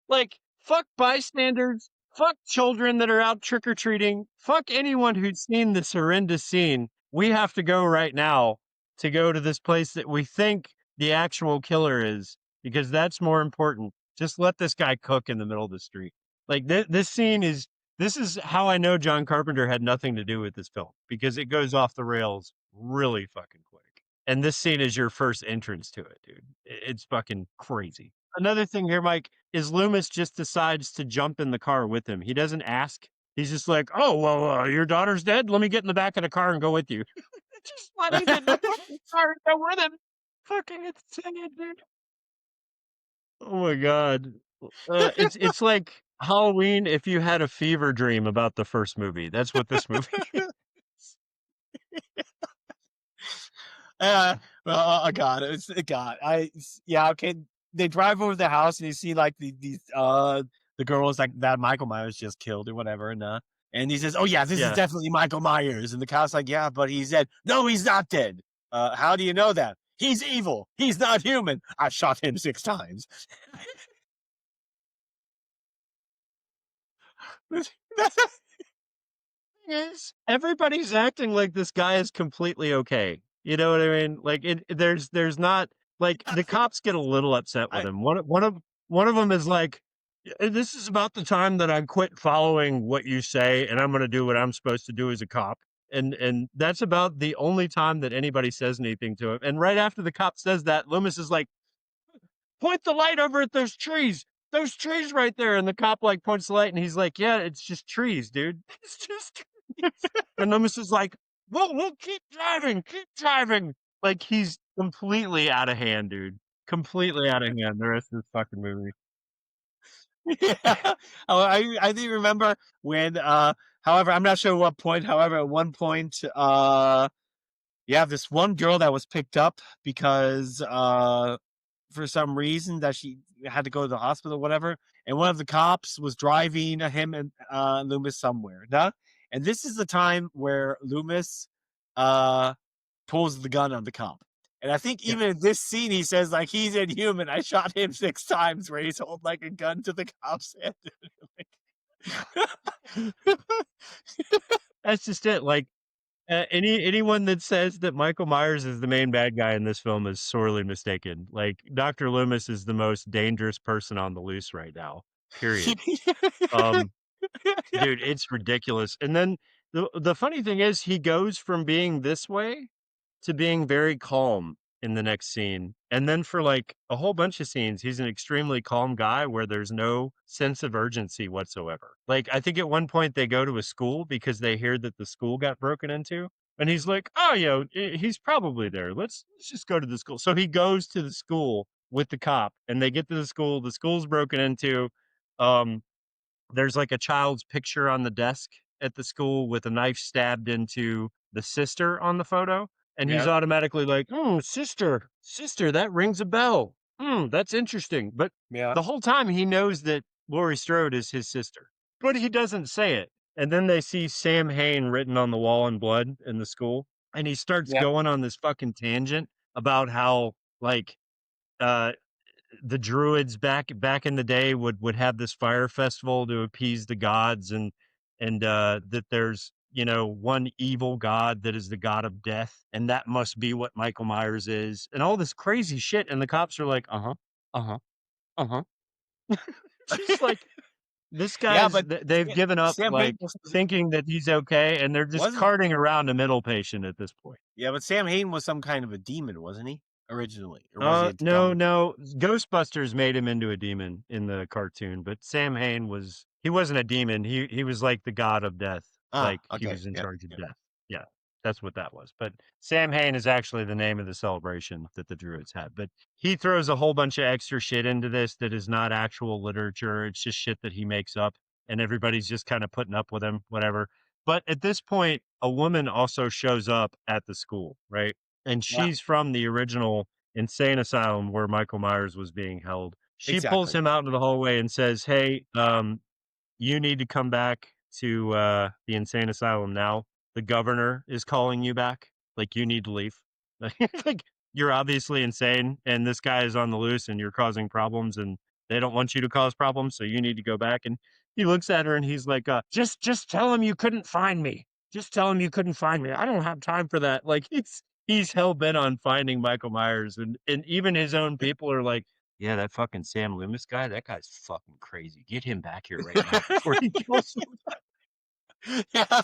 Like, fuck bystanders, fuck children that are out trick-or-treating, fuck anyone who's seen this horrendous scene. We have to go right now to go to this place that we think the actual killer is, because that's more important. Just let this guy cook in the middle of the street. Like this scene is, this is how I know John Carpenter had nothing to do with this film, because it goes off the rails really fucking quick. And this scene is your first entrance to it, dude. It's fucking crazy. Another thing here, Mike, is Loomis just decides to jump in the car with him. He doesn't ask. He's just like, oh, well, your daughter's dead? Let me get in the back of the car and go with you. Just let him get in the car and go with him. Fucking insane, dude. Oh my God. It's like Halloween if you had a fever dream about the first movie. That's what this movie is. God, it's God. Okay. They drive over the house and you see like the girls like that Michael Myers just killed or whatever, and he says, "Oh yeah, this is definitely Michael Myers." And the cop's like, "Yeah, but he's dead." "No, he's not dead." How do you know that?" "He's evil. He's not human. I shot him 6 times." Everybody's acting like this guy is completely okay. You know what I mean? Like there's not like the cops get a little upset with him. One of them is like, "This is about the time that I quit following what you say, and I'm going to do what I'm supposed to do as a cop." And that's about the only time that anybody says anything to him. And right after the cop says that, Loomis is like, "Point the light over at those trees right there." And the cop like points the light, and he's like, "Yeah, it's just trees, dude. It's just trees." And Loomis is like, we'll keep driving. Like he's completely out of hand, dude. Completely out of hand the rest of this fucking movie. Yeah. I do remember when, however, I'm not sure what point, however, at one point, this one girl that was picked up because, for some reason that she had to go to the hospital or whatever, and one of the cops was driving him and Loomis somewhere, and this is the time where Loomis pulls the gun on the cop. And I think even in this scene, he says, like, "He's inhuman. I shot him 6 times," where he's holding like a gun to the cop's head. That's just it. Like, anyone that says that Michael Myers is the main bad guy in this film is sorely mistaken. Like, Dr. Loomis is the most dangerous person on the loose right now, period. Dude, it's ridiculous. And then the funny thing is, he goes from being this way to being very calm in the next scene. And then for like a whole bunch of scenes, he's an extremely calm guy where there's no sense of urgency whatsoever. Like, I think at one point they go to a school because they hear that the school got broken into. And he's like, oh, he's probably there. Let's just go to the school. So he goes to the school with the cop, and they get to the school. The school's broken into. Um, there's like a child's picture on the desk at the school with a knife stabbed into the sister on the photo. And he's Yeah. automatically like, sister, that rings a bell. That's interesting. But Yeah. the whole time he knows that Laurie Strode is his sister, but he doesn't say it. And then they see Sam Hain written on the wall in blood in the school. And he starts Yeah. going on this fucking tangent about how, like, uh, the druids back in the day would have this fire festival to appease the gods, and that there's one evil god that is the god of death, and that must be what Michael Myers is, and all this crazy shit. And the cops are like, uh-huh, uh-huh, uh-huh. Just like, this Yeah, guy's but they've given up, Sam Hain like, thinking that he's okay, and they're just wasn't. carting around a mental patient at this point. Yeah, but Sam Hain was some kind of a demon, wasn't he? Originally, or was he a No, comic? Ghostbusters made him into a demon in the cartoon, but Sam Hain he wasn't a demon. He was like the god of death. Like, he Okay. was in Yeah. charge of Yeah. death. Yeah, that's what that was. But Sam Hain is actually the name of the celebration that the Druids had. But he throws a whole bunch of extra shit into this that is not actual literature. It's just shit that he makes up, and everybody's just kind of putting up with him, whatever. But at this point, a woman also shows up at the school, right? And Yeah. she's from the original insane asylum where Michael Myers was being held. She pulls Exactly. him out into the hallway and says, hey, you need to come back to the insane asylum now. The governor is calling you back. Like, you need to leave. Like, you're obviously insane, and this guy is on the loose, and you're causing problems, and they don't want you to cause problems, so you need to go back. And he looks at her and he's like, just tell him you couldn't find me. Just tell him you couldn't find me. I don't have time for that. Like, he's hell bent on finding Michael Myers, and even his own people are like, yeah, that fucking Sam Loomis guy, that guy's fucking crazy. Get him back here right now before he kills him. Yeah,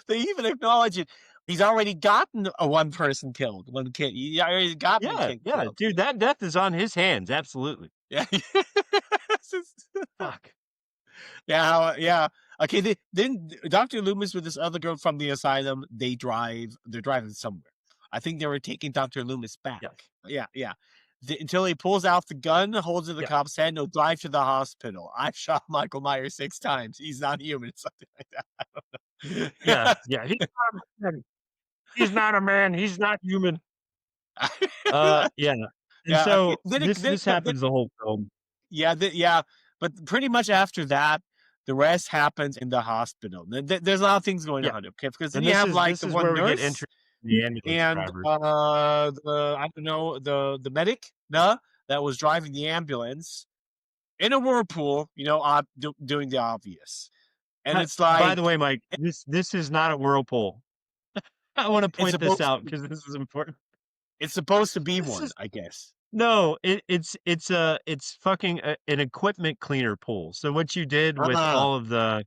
they even acknowledge it. He's already gotten a one person killed, one kid. He already gotten a Yeah, kid yeah, killed. dude, that death is on his hands. Absolutely. Yeah. Fuck. Yeah. Okay, then Dr. Loomis with this other girl from the asylum, they're driving somewhere. I think they were taking Dr. Loomis back. Yeah. Until he pulls out the gun, holds it in the cop's hand, no, drive to the hospital. I've shot Michael Myers 6 times. He's not human, something like that. I don't know. Yeah. He's not a man. He's not human. Yeah. And so Okay. this happens the whole film. Yeah, but pretty much after that, the rest happens in the hospital. There's a lot of things going on, okay? Because then you have like the one nurse and I don't know, the medic, that was driving the ambulance in a whirlpool, doing the obvious. And it's like, by the way, Mike, this is not a whirlpool. I want to point this out because this is important. It's supposed to be one, I guess. No, it's fucking an equipment cleaner pool. So what you did with all of the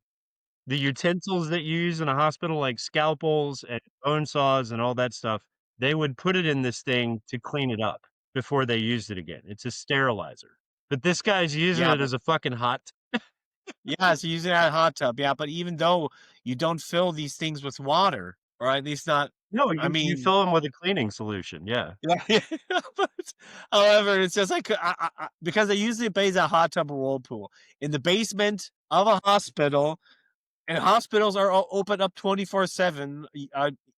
utensils that you use in a hospital, like scalpels and bone saws and all that stuff, they would put it in this thing to clean it up before they used it again. It's a sterilizer. But this guy's using it as a fucking hot Yeah, so using that hot tub. Yeah, but even though you don't fill these things with water, or at least not. No, you fill them with a cleaning solution. Yeah. But, however, it's just like because they usually base a hot tub or whirlpool in the basement of a hospital, and hospitals are all open up 24/7.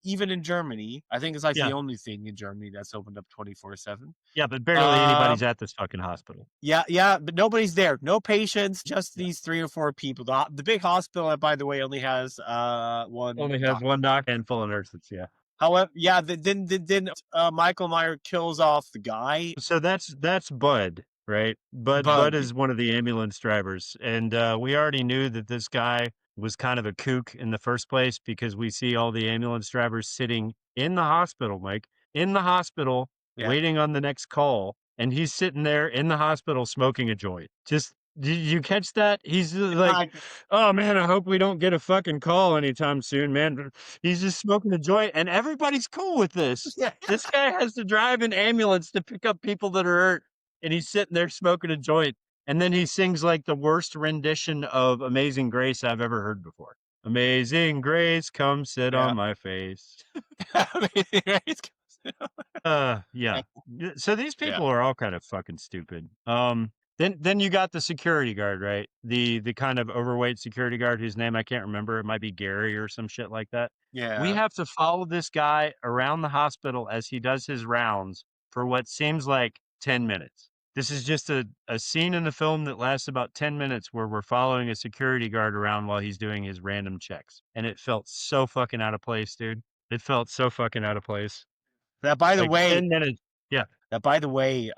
Even in Germany, I think it's like the only thing in Germany that's opened up 24/7. Yeah, but barely anybody's at this fucking hospital. Yeah, but nobody's there. No patients, just these 3 or 4 people. The big hospital, by the way, only has one. Only has one doc and full of nurses. Yeah. However, then Michael Myers kills off the guy. So that's Bud, right? Bud is one of the ambulance drivers, and we already knew that this guy was kind of a kook in the first place because we see all the ambulance drivers sitting in the hospital, Mike, in the hospital, waiting on the next call, and he's sitting there in the hospital smoking a joint. Did you catch that? He's like, oh man, I hope we don't get a fucking call anytime soon, man. He's just smoking a joint, and everybody's cool with this. This guy has to drive an ambulance to pick up people that are hurt, and he's sitting there smoking a joint. And then he sings like the worst rendition of Amazing Grace I've ever heard before. Amazing Grace, come sit on my face. Yeah. So these people are all kind of fucking stupid. Then you got the security guard, right? The kind of overweight security guard whose name I can't remember. It might be Gary or some shit like that. We have to follow this guy around the hospital as he does his rounds for what seems like 10 minutes. This is just a scene in the film that lasts about 10 minutes where we're following a security guard around while he's doing his random checks. And it felt so fucking out of place, dude. It felt so fucking out of place. That, by the Like way, 10 minutes. Yeah. That, by the way,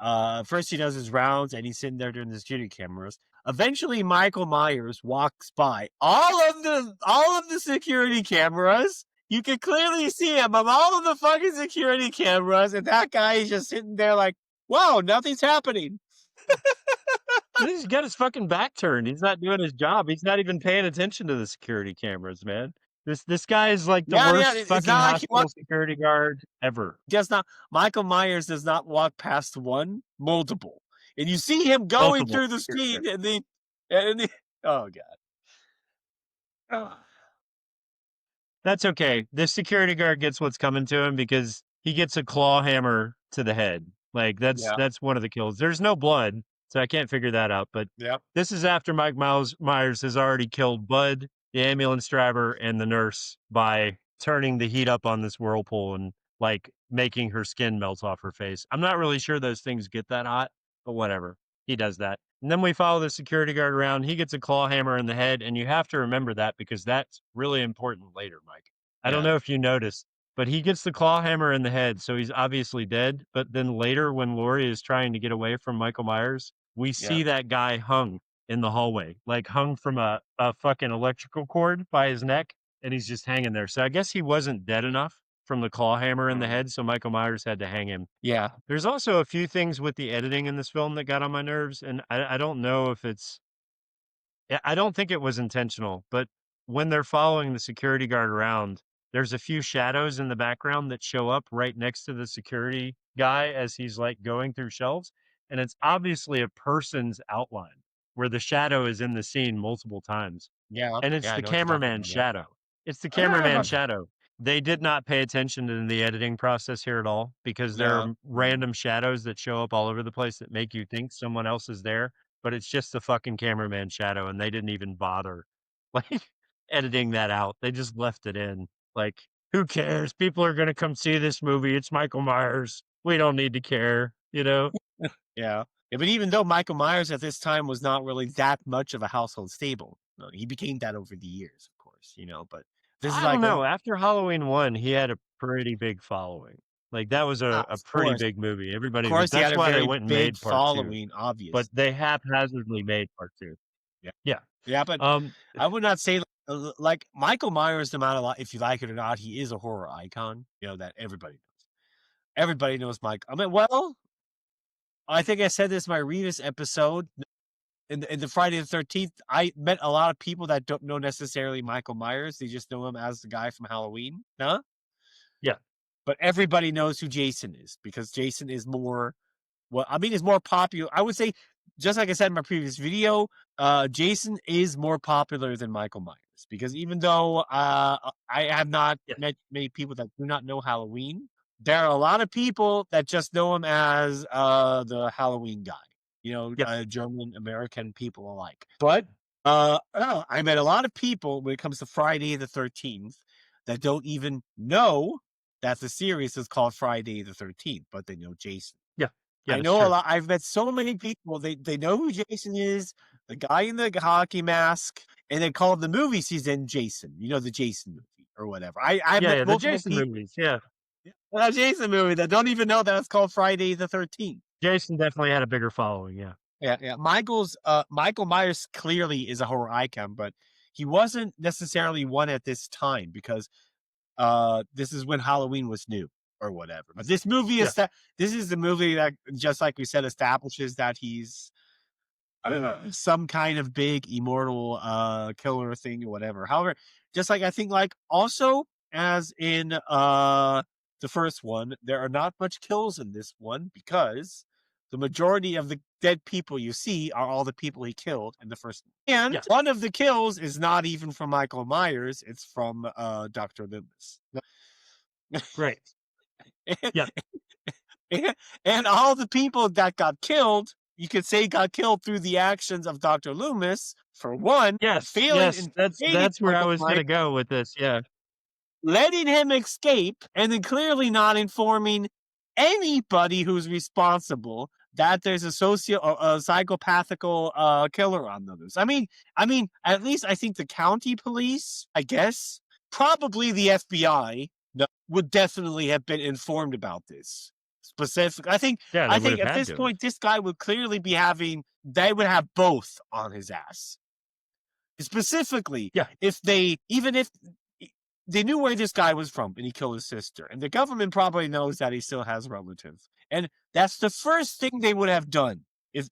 first he does his rounds and he's sitting there doing the security cameras. Eventually, Michael Myers walks by all of the security cameras. You can clearly see him on all of the fucking security cameras, and that guy is just sitting there like, "Wow, nothing's happening." He's got his fucking back turned. He's not doing his job. He's not even paying attention to the security cameras, man. This guy is like the worst fucking hospital security guard ever. Just not. Michael Myers does not walk past one, multiple, and you see him going through the screen, and the oh god, that's okay. The security guard gets what's coming to him because he gets a claw hammer to the head. Like that's one of the kills. There's no blood, so I can't figure that out. But this is after Mike Myers has already killed Bud, the ambulance driver, and the nurse by turning the heat up on this whirlpool and like making her skin melt off her face. I'm not really sure those things get that hot, but whatever. He does that. And then we follow the security guard around. He gets a claw hammer in the head, and you have to remember that because that's really important later, Mike. I don't know if you noticed, but he gets the claw hammer in the head, so he's obviously dead. But then later when Laurie is trying to get away from Michael Myers, we see that guy hung in the hallway, like hung from a fucking electrical cord by his neck, and he's just hanging there. So I guess he wasn't dead enough from the claw hammer in the head, so Michael Myers had to hang him. Yeah. There's also a few things with the editing in this film that got on my nerves, and I don't know if it's... I don't think it was intentional, but when they're following the security guard around, there's a few shadows in the background that show up right next to the security guy as he's like going through shelves, and it's obviously a person's outline where the shadow is in the scene multiple times. Yeah. And it's the cameraman's shadow. It's the cameraman's shadow. They did not pay attention to the editing process here at all because there are random shadows that show up all over the place that make you think someone else is there, but it's just the fucking cameraman shadow, and they didn't even bother like editing that out. They just left it in. Like, who cares? People are going to come see this movie. It's Michael Myers. We don't need to care, you know? Yeah, but even though Michael Myers at this time was not really that much of a household staple, he became that over the years, of course, you know, but this is I don't know. After Halloween 1, he had a pretty big following. Like, that was a pretty big movie. Everybody, that's why they went and made part following, 2. Obviously. But they haphazardly made part 2. Yeah, but I would not say like Michael Myers, no matter if you like it or not, he is a horror icon, you know, that everybody knows. Everybody knows Mike. I mean, well, I think I said this in my Revis episode. In the Friday the 13th, I met a lot of people that don't know necessarily Michael Myers. They just know him as the guy from Halloween. Huh? Yeah. But everybody knows who Jason is because Jason is more, is more popular. I would say, just like I said in my previous video, Jason is more popular than Michael Myers because even though I have not met many people that do not know Halloween, there are a lot of people that just know him as the Halloween guy, you know, German American people alike. But I met a lot of people when it comes to Friday the 13th that don't even know that the series is called Friday the 13th, but they know Jason. Yeah, I know a lot. I've met so many people. They know who Jason is, the guy in the hockey mask, and they call the movie season Jason. You know, the Jason movie or whatever. I met the Jason movies. The Jason movie that don't even know that it's called Friday the 13th. Jason definitely had a bigger following. Yeah. Michael Myers clearly is a horror icon, but he wasn't necessarily one at this time because this is when Halloween was new. Or whatever, but this movie is this is the movie that, just like we said, establishes that he's some kind of big immortal killer thing or whatever. However, just like I think, like also as in the first one, there are not much kills in this one because the majority of the dead people you see are all the people he killed in the first one. And one of the kills is not even from Michael Myers, it's from Dr. Loomis. Right. Yeah. And all the people that got killed, you could say got killed through the actions of Dr. Loomis, for one, failing that's where I was Myers, gonna go with this. Yeah. letting him escape, and then clearly not informing anybody who's responsible that there's a psychopathical killer on the loose. I mean, at least I think the county police, I guess, probably the FBI, would definitely have been informed about this. Specific, I think at this point, this guy would clearly be they would have both on his ass. Specifically, if they knew where this guy was from and he killed his sister, and the government probably knows that he still has relatives, and that's the first thing they would have done if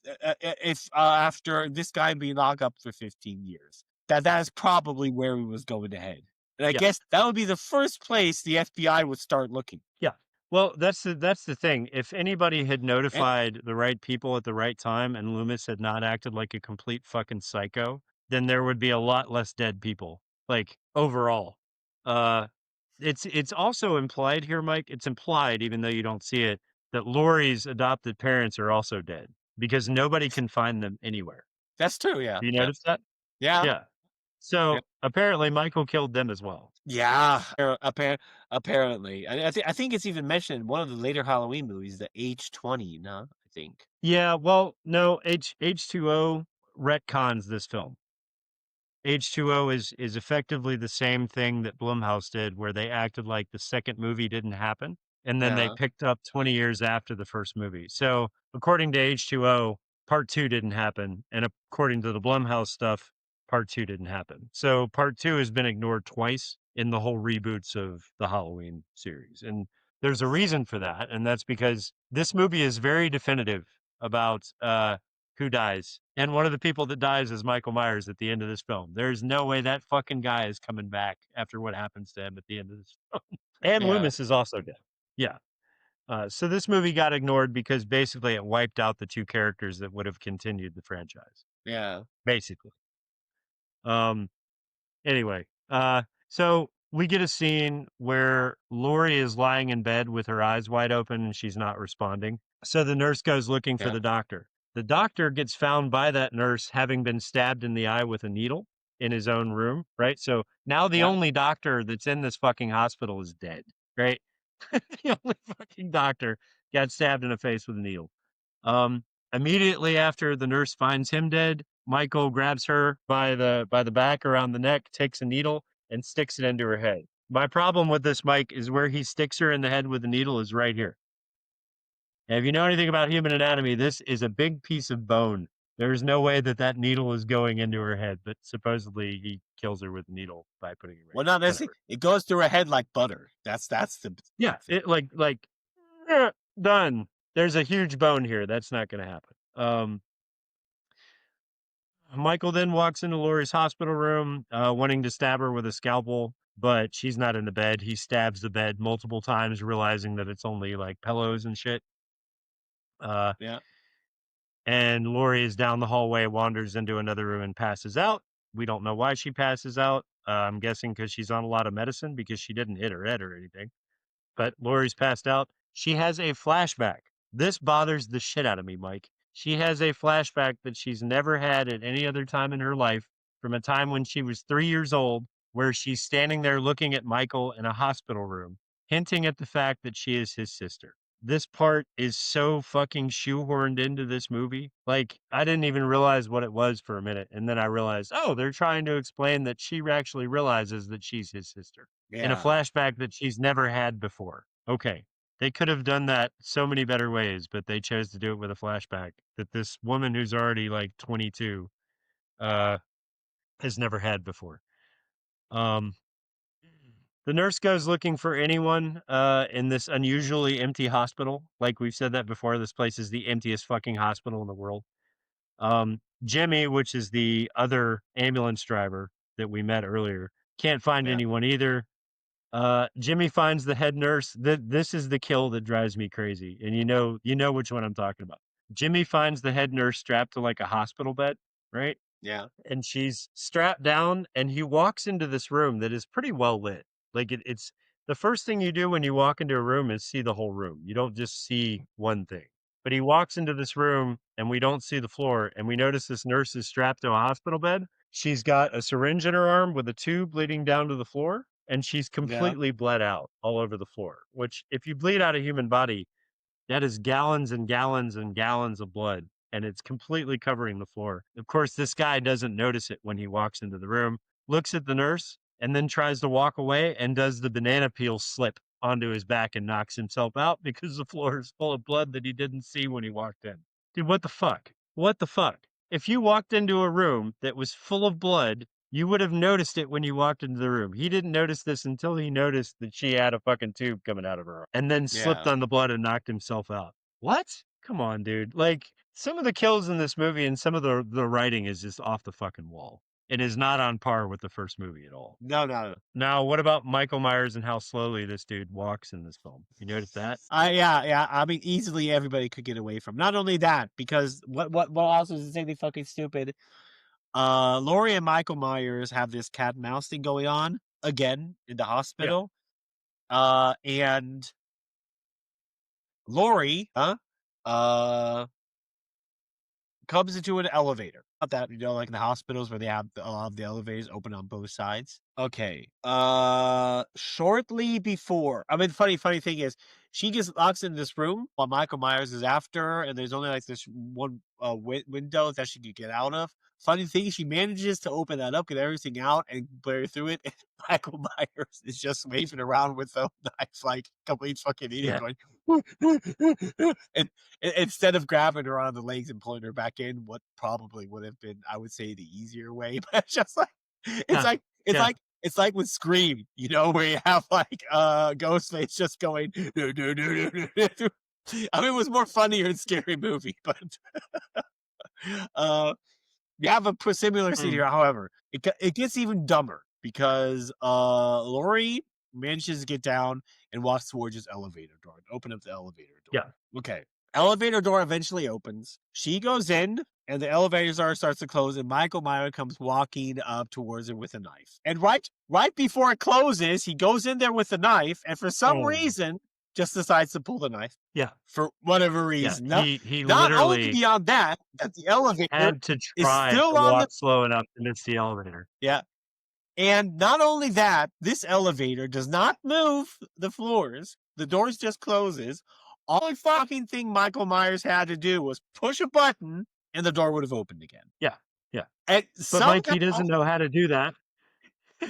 after this guy being locked up for 15 years. That is probably where he was going to head, and I guess that would be the first place the FBI would start looking. Yeah. Well, that's the thing. If anybody had notified the right people at the right time, and Loomis had not acted like a complete fucking psycho, then there would be a lot less dead people, like overall. It's also implied here, Mike. It's implied, even though you don't see it, that Laurie's adopted parents are also dead because nobody can find them anywhere. That's true. Yeah. You notice that? Yeah. Yeah. So apparently Michael killed them as well. Yeah. Apparently, I think it's even mentioned in one of the later Halloween movies, the H20. No, I think. Yeah. Well, no. H2O retcons this film. H2O is effectively the same thing that Blumhouse did, where they acted like the second movie didn't happen, and then they picked up 20 years after the first movie. So according to H2O, part 2 didn't happen, and according to the Blumhouse stuff, part 2 didn't happen. So part 2 has been ignored twice in the whole reboots of the Halloween series, and there's a reason for that, and that's because this movie is very definitive about who dies. And one of the people that dies is Michael Myers at the end of this film. There's no way that fucking guy is coming back after what happens to him at the end of this film. And Loomis is also dead. Yeah. So this movie got ignored because basically it wiped out the two characters that would have continued the franchise. Yeah. Basically. Anyway, so we get a scene where Laurie is lying in bed with her eyes wide open and she's not responding. So the nurse goes looking for the doctor. The doctor gets found by that nurse having been stabbed in the eye with a needle in his own room, right? So now the only doctor that's in this fucking hospital is dead, right? The only fucking doctor got stabbed in the face with a needle. Immediately after the nurse finds him dead, Michael grabs her by the back around the neck, takes a needle, and sticks it into her head. My problem with this, Mike, is where he sticks her in the head with the needle is right here. And if you know anything about human anatomy, this is a big piece of bone. There's no way that needle is going into her head, but supposedly he kills her with a needle by putting it right. Well, not necessarily. It goes through her head like butter. That's the it like done. There's a huge bone here. That's not going to happen. Michael then walks into Laurie's hospital room, wanting to stab her with a scalpel, but she's not in the bed. He stabs the bed multiple times, realizing that it's only like pillows and shit. And Laurie is down the hallway, wanders into another room and passes out. We don't know why she passes out. I'm guessing because she's on a lot of medicine because she didn't hit her head or anything. But Laurie's passed out. She has a flashback. This bothers the shit out of me, Mike. She has a flashback that she's never had at any other time in her life from a time when she was 3 years old, where she's standing there looking at Michael in a hospital room, hinting at the fact that she is his sister. This part is so fucking shoehorned into this movie. Like, I didn't even realize what it was for a minute. And then I realized, oh, they're trying to explain that she actually realizes that she's his sister in a flashback that she's never had before. Okay. They could have done that so many better ways, but they chose to do it with a flashback that this woman who's already like 22 has never had before. The nurse goes looking for anyone in this unusually empty hospital. Like we've said that before, this place is the emptiest fucking hospital in the world. Jimmy, which is the other ambulance driver that we met earlier, can't find anyone either. Jimmy finds the head nurse. This is the kill that drives me crazy. And you know which one I'm talking about. Jimmy finds the head nurse strapped to like a hospital bed, right? Yeah. And she's strapped down, and he walks into this room that is pretty well lit. Like it's the first thing you do when you walk into a room is see the whole room. You don't just see one thing. But he walks into this room and we don't see the floor, and we notice this nurse is strapped to a hospital bed. She's got a syringe in her arm with a tube leading down to the floor, and she's Yeah. completely bled out all over the floor, which if you bleed out a human body, that is gallons and gallons and gallons of blood, and it's completely covering the floor. Of course, this guy doesn't notice it when he walks into the room, looks at the nurse, and then tries to walk away and does the banana peel slip onto his back and knocks himself out because the floor is full of blood that he didn't see when he walked in. Dude, what the fuck? What the fuck? If you walked into a room that was full of blood, you would have noticed it when you walked into the room. He didn't notice this until he noticed that she had a fucking tube coming out of her arm and then slipped Yeah. on the blood and knocked himself out. What? Come on, dude. Like, some of the kills in this movie and some of the writing is just off the fucking wall. It is not on par with the first movie at all. No. Now, what about Michael Myers and how slowly this dude walks in this film? You notice that? Yeah. I mean, easily everybody could get away from. Not only that, because what else is insanely fucking stupid? Laurie and Michael Myers have this cat and mouse thing going on again in the hospital. And Laurie, comes into an elevator. Not that, like in the hospitals where they have a lot of the elevators open on both sides. Okay. Shortly before, I mean, funny thing is, she gets locks in this room while Michael Myers is after her, and there's only like this one window that she could get out of. Funny thing, she manages to open that up, get everything out, and blare through it. And Michael Myers is just waving around with the knife like complete fucking idiot, going, and instead of grabbing her on the legs and pulling her back in, what probably would have been, I would say, the easier way. But it's just like it's like with Scream, where you have like Ghostface just going. I mean, it was more funnier in Scary Movie, but you have a similar scene here. However, it gets even dumber because Laurie manages to get down and walks towards his elevator door and open up the elevator door. Yeah. Okay. Elevator door eventually opens. She goes in, and the elevator door starts to close, and Michael Myers comes walking up towards her with a knife. And right before it closes, he goes in there with the knife, and for some reason, just decides to pull the knife. Yeah. For whatever reason. Yeah. He not literally only beyond that the elevator had to try is still to on walk slow enough to miss the elevator. Yeah. And not only that, this elevator does not move the floors. The doors just closes. All the fucking thing Michael Myers had to do was push a button and the door would have opened again. Yeah. And but Mike, he doesn't know how to do that.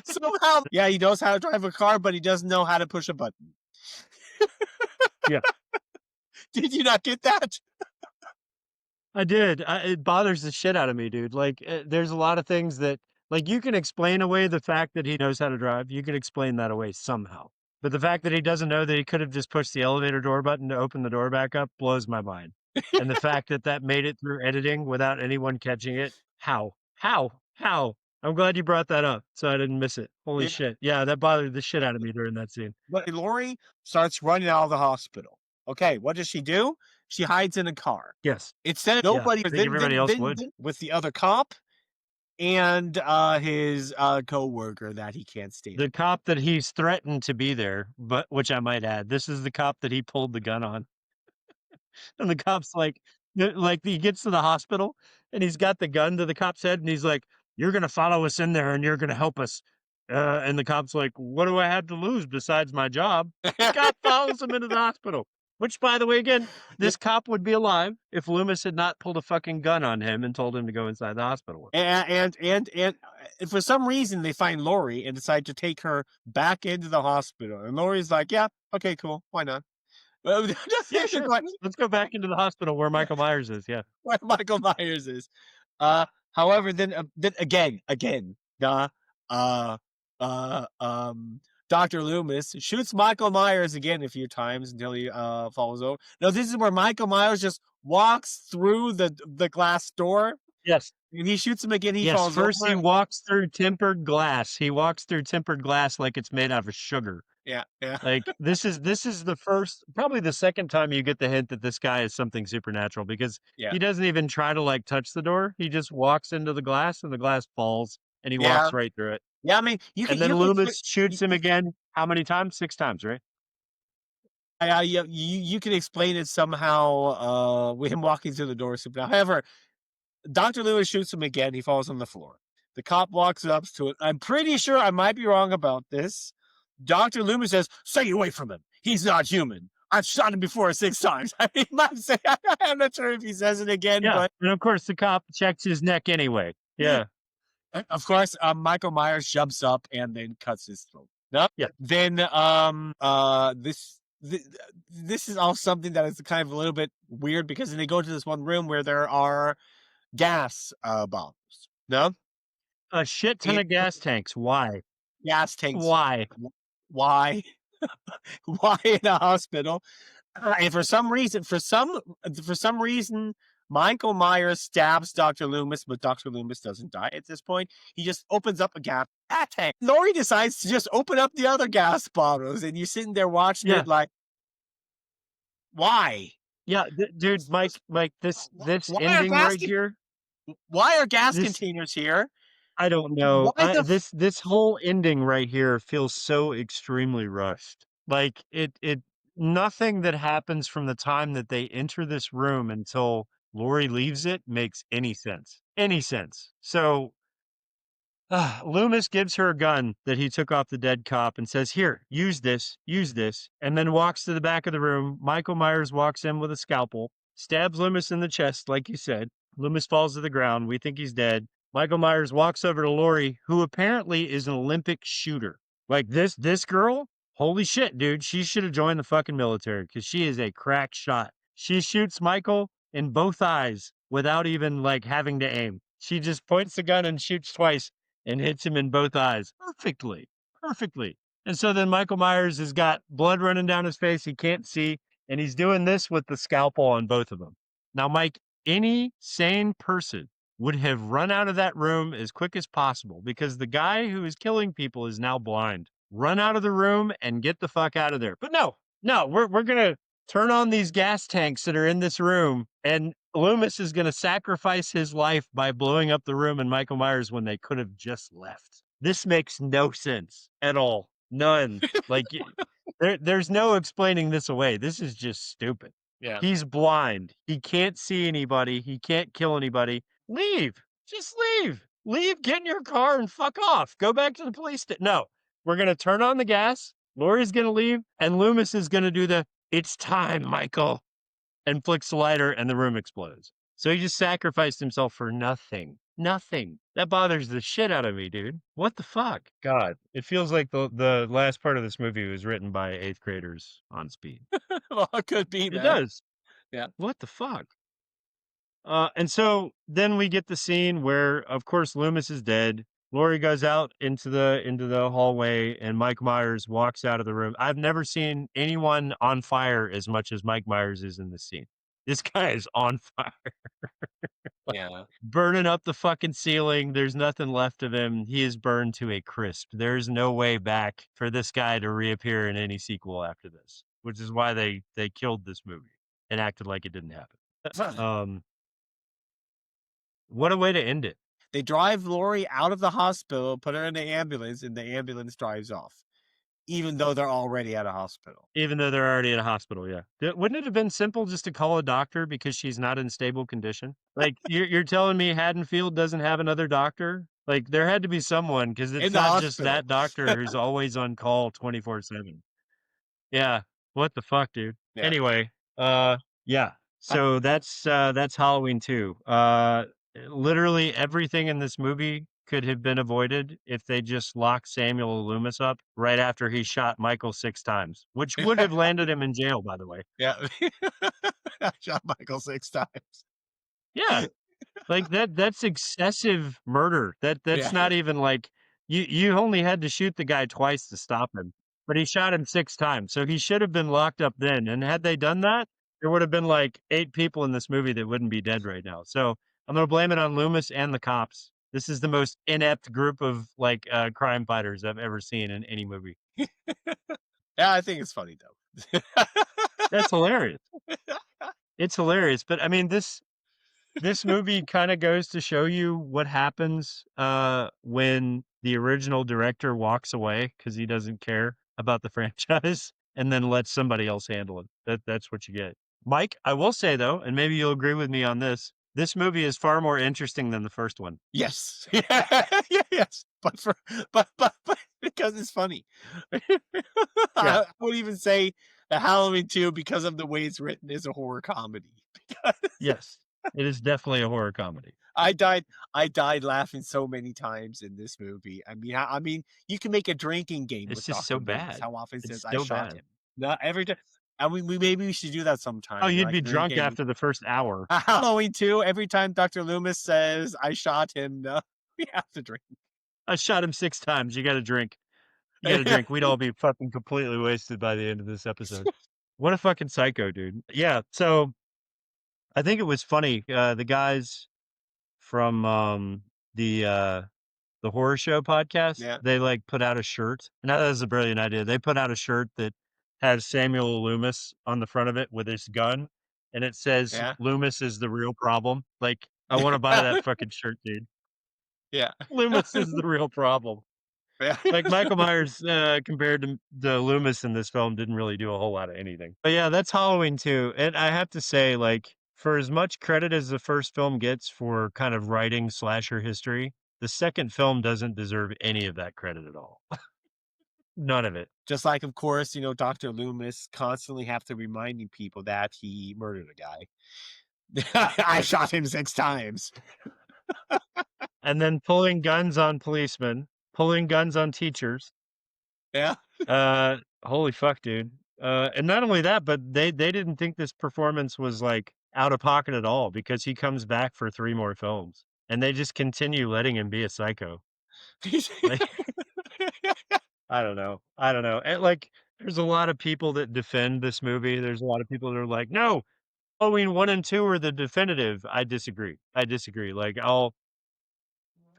Somehow, yeah, he knows how to drive a car, but he doesn't know how to push a button. Yeah. Did you not get that? I did. It bothers the shit out of me, dude. Like, there's a lot of things that, like, you can explain away the fact that he knows how to drive. You can explain that away somehow. But the fact that he doesn't know that he could have just pushed the elevator door button to open the door back up blows my mind. And the fact that made it through editing without anyone catching it. How? I'm glad you brought that up so I didn't miss it. Holy shit. Yeah, that bothered the shit out of me during that scene. But Laurie starts running out of the hospital. Okay, what does she do? She hides in a car. Yes. Instead of nobody, everybody else would. With the other cop and his co-worker that he can't stand. The cop that he's threatened to be there, but which I might add, this is the cop that he pulled the gun on. And the cop's like he gets to the hospital and he's got the gun to the cop's head and he's like, "You're going to follow us in there and you're going to help us." And the cop's like, "What do I have to lose besides my job?" The cop follows him into the hospital. Which, by the way, again, this cop would be alive if Loomis had not pulled a fucking gun on him and told him to go inside the hospital. And for some reason, they find Laurie and decide to take her back into the hospital. And Laurie's like, "Yeah, okay, cool. Why not?" Yeah, sure. Let's go back into the hospital where Michael Myers is. Yeah. Where Michael Myers is. However, then again, Dr. Loomis shoots Michael Myers again a few times until he falls over. Now, this is where Michael Myers just walks through the glass door. Yes. And he shoots him again. He falls first over. He walks through tempered glass. He walks through tempered glass like it's made out of sugar. Yeah, yeah. Like this is the first, probably the second time you get the hint that this guy is something supernatural because Yeah. he doesn't even try to like touch the door. He just walks into the glass and the glass falls and he Yeah. walks right through it. Yeah, I mean, you And can then you can explain Loomis shoots him again. How many times? 6 times, right? you can explain it somehow, with him walking through the door. However, Dr. Lewis shoots him again. He falls on the floor. The cop walks up to it. I'm pretty sure I might be wrong about this. Dr. Loomis says, "Stay away from him. He's not human. I've shot him before 6 times." I mean, I'm not sure if he says it again, Yeah. but And of course the cop checks his neck anyway. Yeah. of course, Michael Myers jumps up and then cuts his throat. No, Yeah. then this is all something that is kind of a little bit weird because then they go to this one room where there are gas bombs. No, A shit ton and of gas tanks. Why? gas tanks. Why? Why? Why in a hospital? And for some reason, Michael Myers stabs Dr. Loomis, but Dr. Loomis doesn't die at this point. He just opens up a gas tank. Laurie decides to just open up the other gas bottles, and you're sitting there watching Yeah. it like, why? Yeah, dude, Mike, this Why are ending gas right here. Why are gas This containers here? I don't know. Why the This whole ending right here feels so extremely rushed. Like it nothing that happens from the time that they enter this room until Lori leaves it makes any sense. Any sense. So Loomis gives her a gun that he took off the dead cop and says, "Here, use this, and then walks to the back of the room. Michael Myers walks in with a scalpel, stabs Loomis in the chest, like you said. Loomis falls to the ground. We think he's dead. Michael Myers walks over to Lori, who apparently is an Olympic shooter. Like this girl, holy shit, dude, she should have joined the fucking military because she is a crack shot. She shoots Michael in both eyes without even like having to aim. She just points the gun and shoots twice and hits him in both eyes perfectly, perfectly. And so then Michael Myers has got blood running down his face. He can't see, and he's doing this with the scalpel on both of them. Now, Mike, any sane person would have run out of that room as quick as possible because the guy who is killing people is now blind. Run out of the room and get the fuck out of there. But no, we're gonna turn on these gas tanks that are in this room, and Loomis is going to sacrifice his life by blowing up the room and Michael Myers when they could have just left. This makes no sense at all. None. Like there's no explaining this away. This is just stupid. Yeah. He's blind. He can't see anybody. He can't kill anybody. Leave. Just leave. Leave, get in your car and fuck off. Go back to the police station. No, we're going to turn on the gas. Lori's going to leave and Loomis is going to do the "it's time, Michael," and flicks the lighter and the room explodes. So he just sacrificed himself for nothing. Nothing. That bothers the shit out of me, dude. What the fuck? God, it feels like the last part of this movie was written by 8th graders on speed. Well, it could be, It man. does. Yeah. What the fuck? And so then we get the scene where, of course, Loomis is dead. Lori goes out into the hallway, and Mike Myers walks out of the room. I've never seen anyone on fire as much as Mike Myers is in this scene. This guy is on fire, Yeah. burning up the fucking ceiling. There's nothing left of him. He is burned to a crisp. There's no way back for this guy to reappear in any sequel after this, which is why they killed this movie and acted like it didn't happen. What a way to end it. They drive Lori out of the hospital, put her in the ambulance, and the ambulance drives off, even though they're already at a hospital. Even though they're already at a hospital, yeah. Wouldn't it have been simple just to call a doctor because she's not in stable condition? Like, you're telling me Haddonfield doesn't have another doctor? Like, there had to be someone because it's In the not just hospital. that doctor who's always on call 24/7. Yeah. What the fuck, dude? Yeah. Anyway, yeah. So that's Halloween 2. Literally everything in this movie could have been avoided if they just locked Samuel Loomis up right after he shot Michael 6 times, which would have landed him in jail, by the way. Yeah. I shot Michael 6 times. Yeah. Like that's excessive murder. That's Yeah. not even like you only had to shoot the guy twice to stop him, but he shot him 6 times. So he should have been locked up then. And had they done that, there would have been like 8 people in this movie that wouldn't be dead right now. So I'm going to blame it on Loomis and the cops. This is the most inept group of like crime fighters I've ever seen in any movie. Yeah, I think it's funny though. That's hilarious. It's hilarious. But I mean, this movie kind of goes to show you what happens when the original director walks away because he doesn't care about the franchise and then lets somebody else handle it. That's what you get. Mike, I will say though, and maybe you'll agree with me on this, this movie is far more interesting than the first one. Yes. Yes. But because it's funny. I would even say the Halloween 2, because of the way it's written, is a horror comedy. Yes, it is definitely a horror comedy. I died laughing so many times in this movie. I mean, you can make a drinking game It's with just Dr. so Loomis. bad. How often It's says I so shot bad. him? Not every time. And maybe we should do that sometime. Oh, you know, you'd like be a drinking drunk game. after the first hour. Halloween 2, every time Dr. Loomis says I shot him, no, we have to drink. I shot him 6 times. You got to drink. You got to drink. We'd all be fucking completely wasted by the end of this episode. What a fucking psycho, dude. Yeah. So I think it was funny. The guys from the horror show podcast, Yeah. they like put out a shirt. And that was a brilliant idea. They put out a shirt that has Samuel Loomis on the front of it with his gun, and it says Yeah. Loomis is the real problem. Like, I want to buy that fucking shirt, dude. Yeah. Loomis is the real problem. Yeah. Like Michael Myers, compared to the Loomis in this film, didn't really do a whole lot of anything. But yeah, that's Halloween 2. And I have to say, like, for as much credit as the first film gets for kind of writing slasher history, the second film doesn't deserve any of that credit at all. None of it. Just like, of course, Dr. Loomis constantly have to reminding people that he murdered a guy. I shot him 6 times. And then pulling guns on policemen, pulling guns on teachers. Yeah. Holy fuck, dude. And not only that, but they didn't think this performance was like out of pocket at all because he comes back for 3 more films and they just continue letting him be a psycho. Like, I don't know. And like, there's a lot of people that defend this movie. There's a lot of people that are like, no, Halloween 1 and 2 are the definitive. I disagree. Like,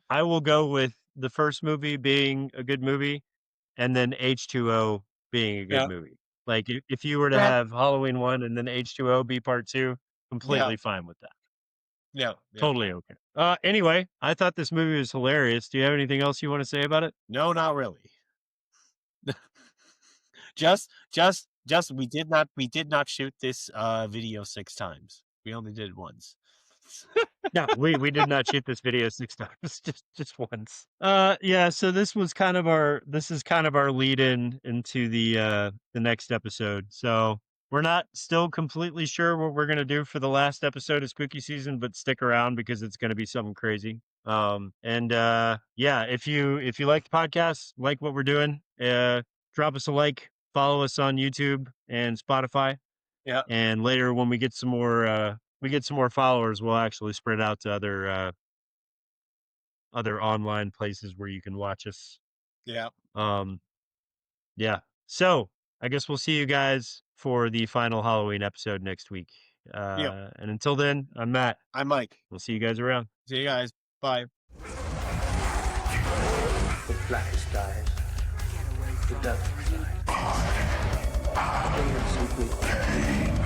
I will go with the first movie being a good movie and then H2O being a good Yeah. movie. Like, if you were to have Halloween 1 and then H2O be part 2, completely fine with that. Yeah. Totally okay. Anyway, I thought this movie was hilarious. Do you have anything else you want to say about it? No, not really. just we did not shoot this video 6 times. We only did it once. No, we did not shoot this video 6 times, just once. Yeah, so this is kind of our lead in into the next episode. So we're not still completely sure what we're gonna do for the last episode of spooky season, but stick around because it's gonna be something crazy. Yeah, if you like the podcast, like what we're doing, drop us a like, follow us on YouTube and Spotify. Yeah. And later when we get some more followers, we'll actually spread out to other online places where you can watch us. Yeah. Yeah. So I guess we'll see you guys for the final Halloween episode next week. And until then, I'm Matt. I'm Mike. We'll see you guys around. See you guys. Bye. The blackest eyes. The darkest side. Stay in secret.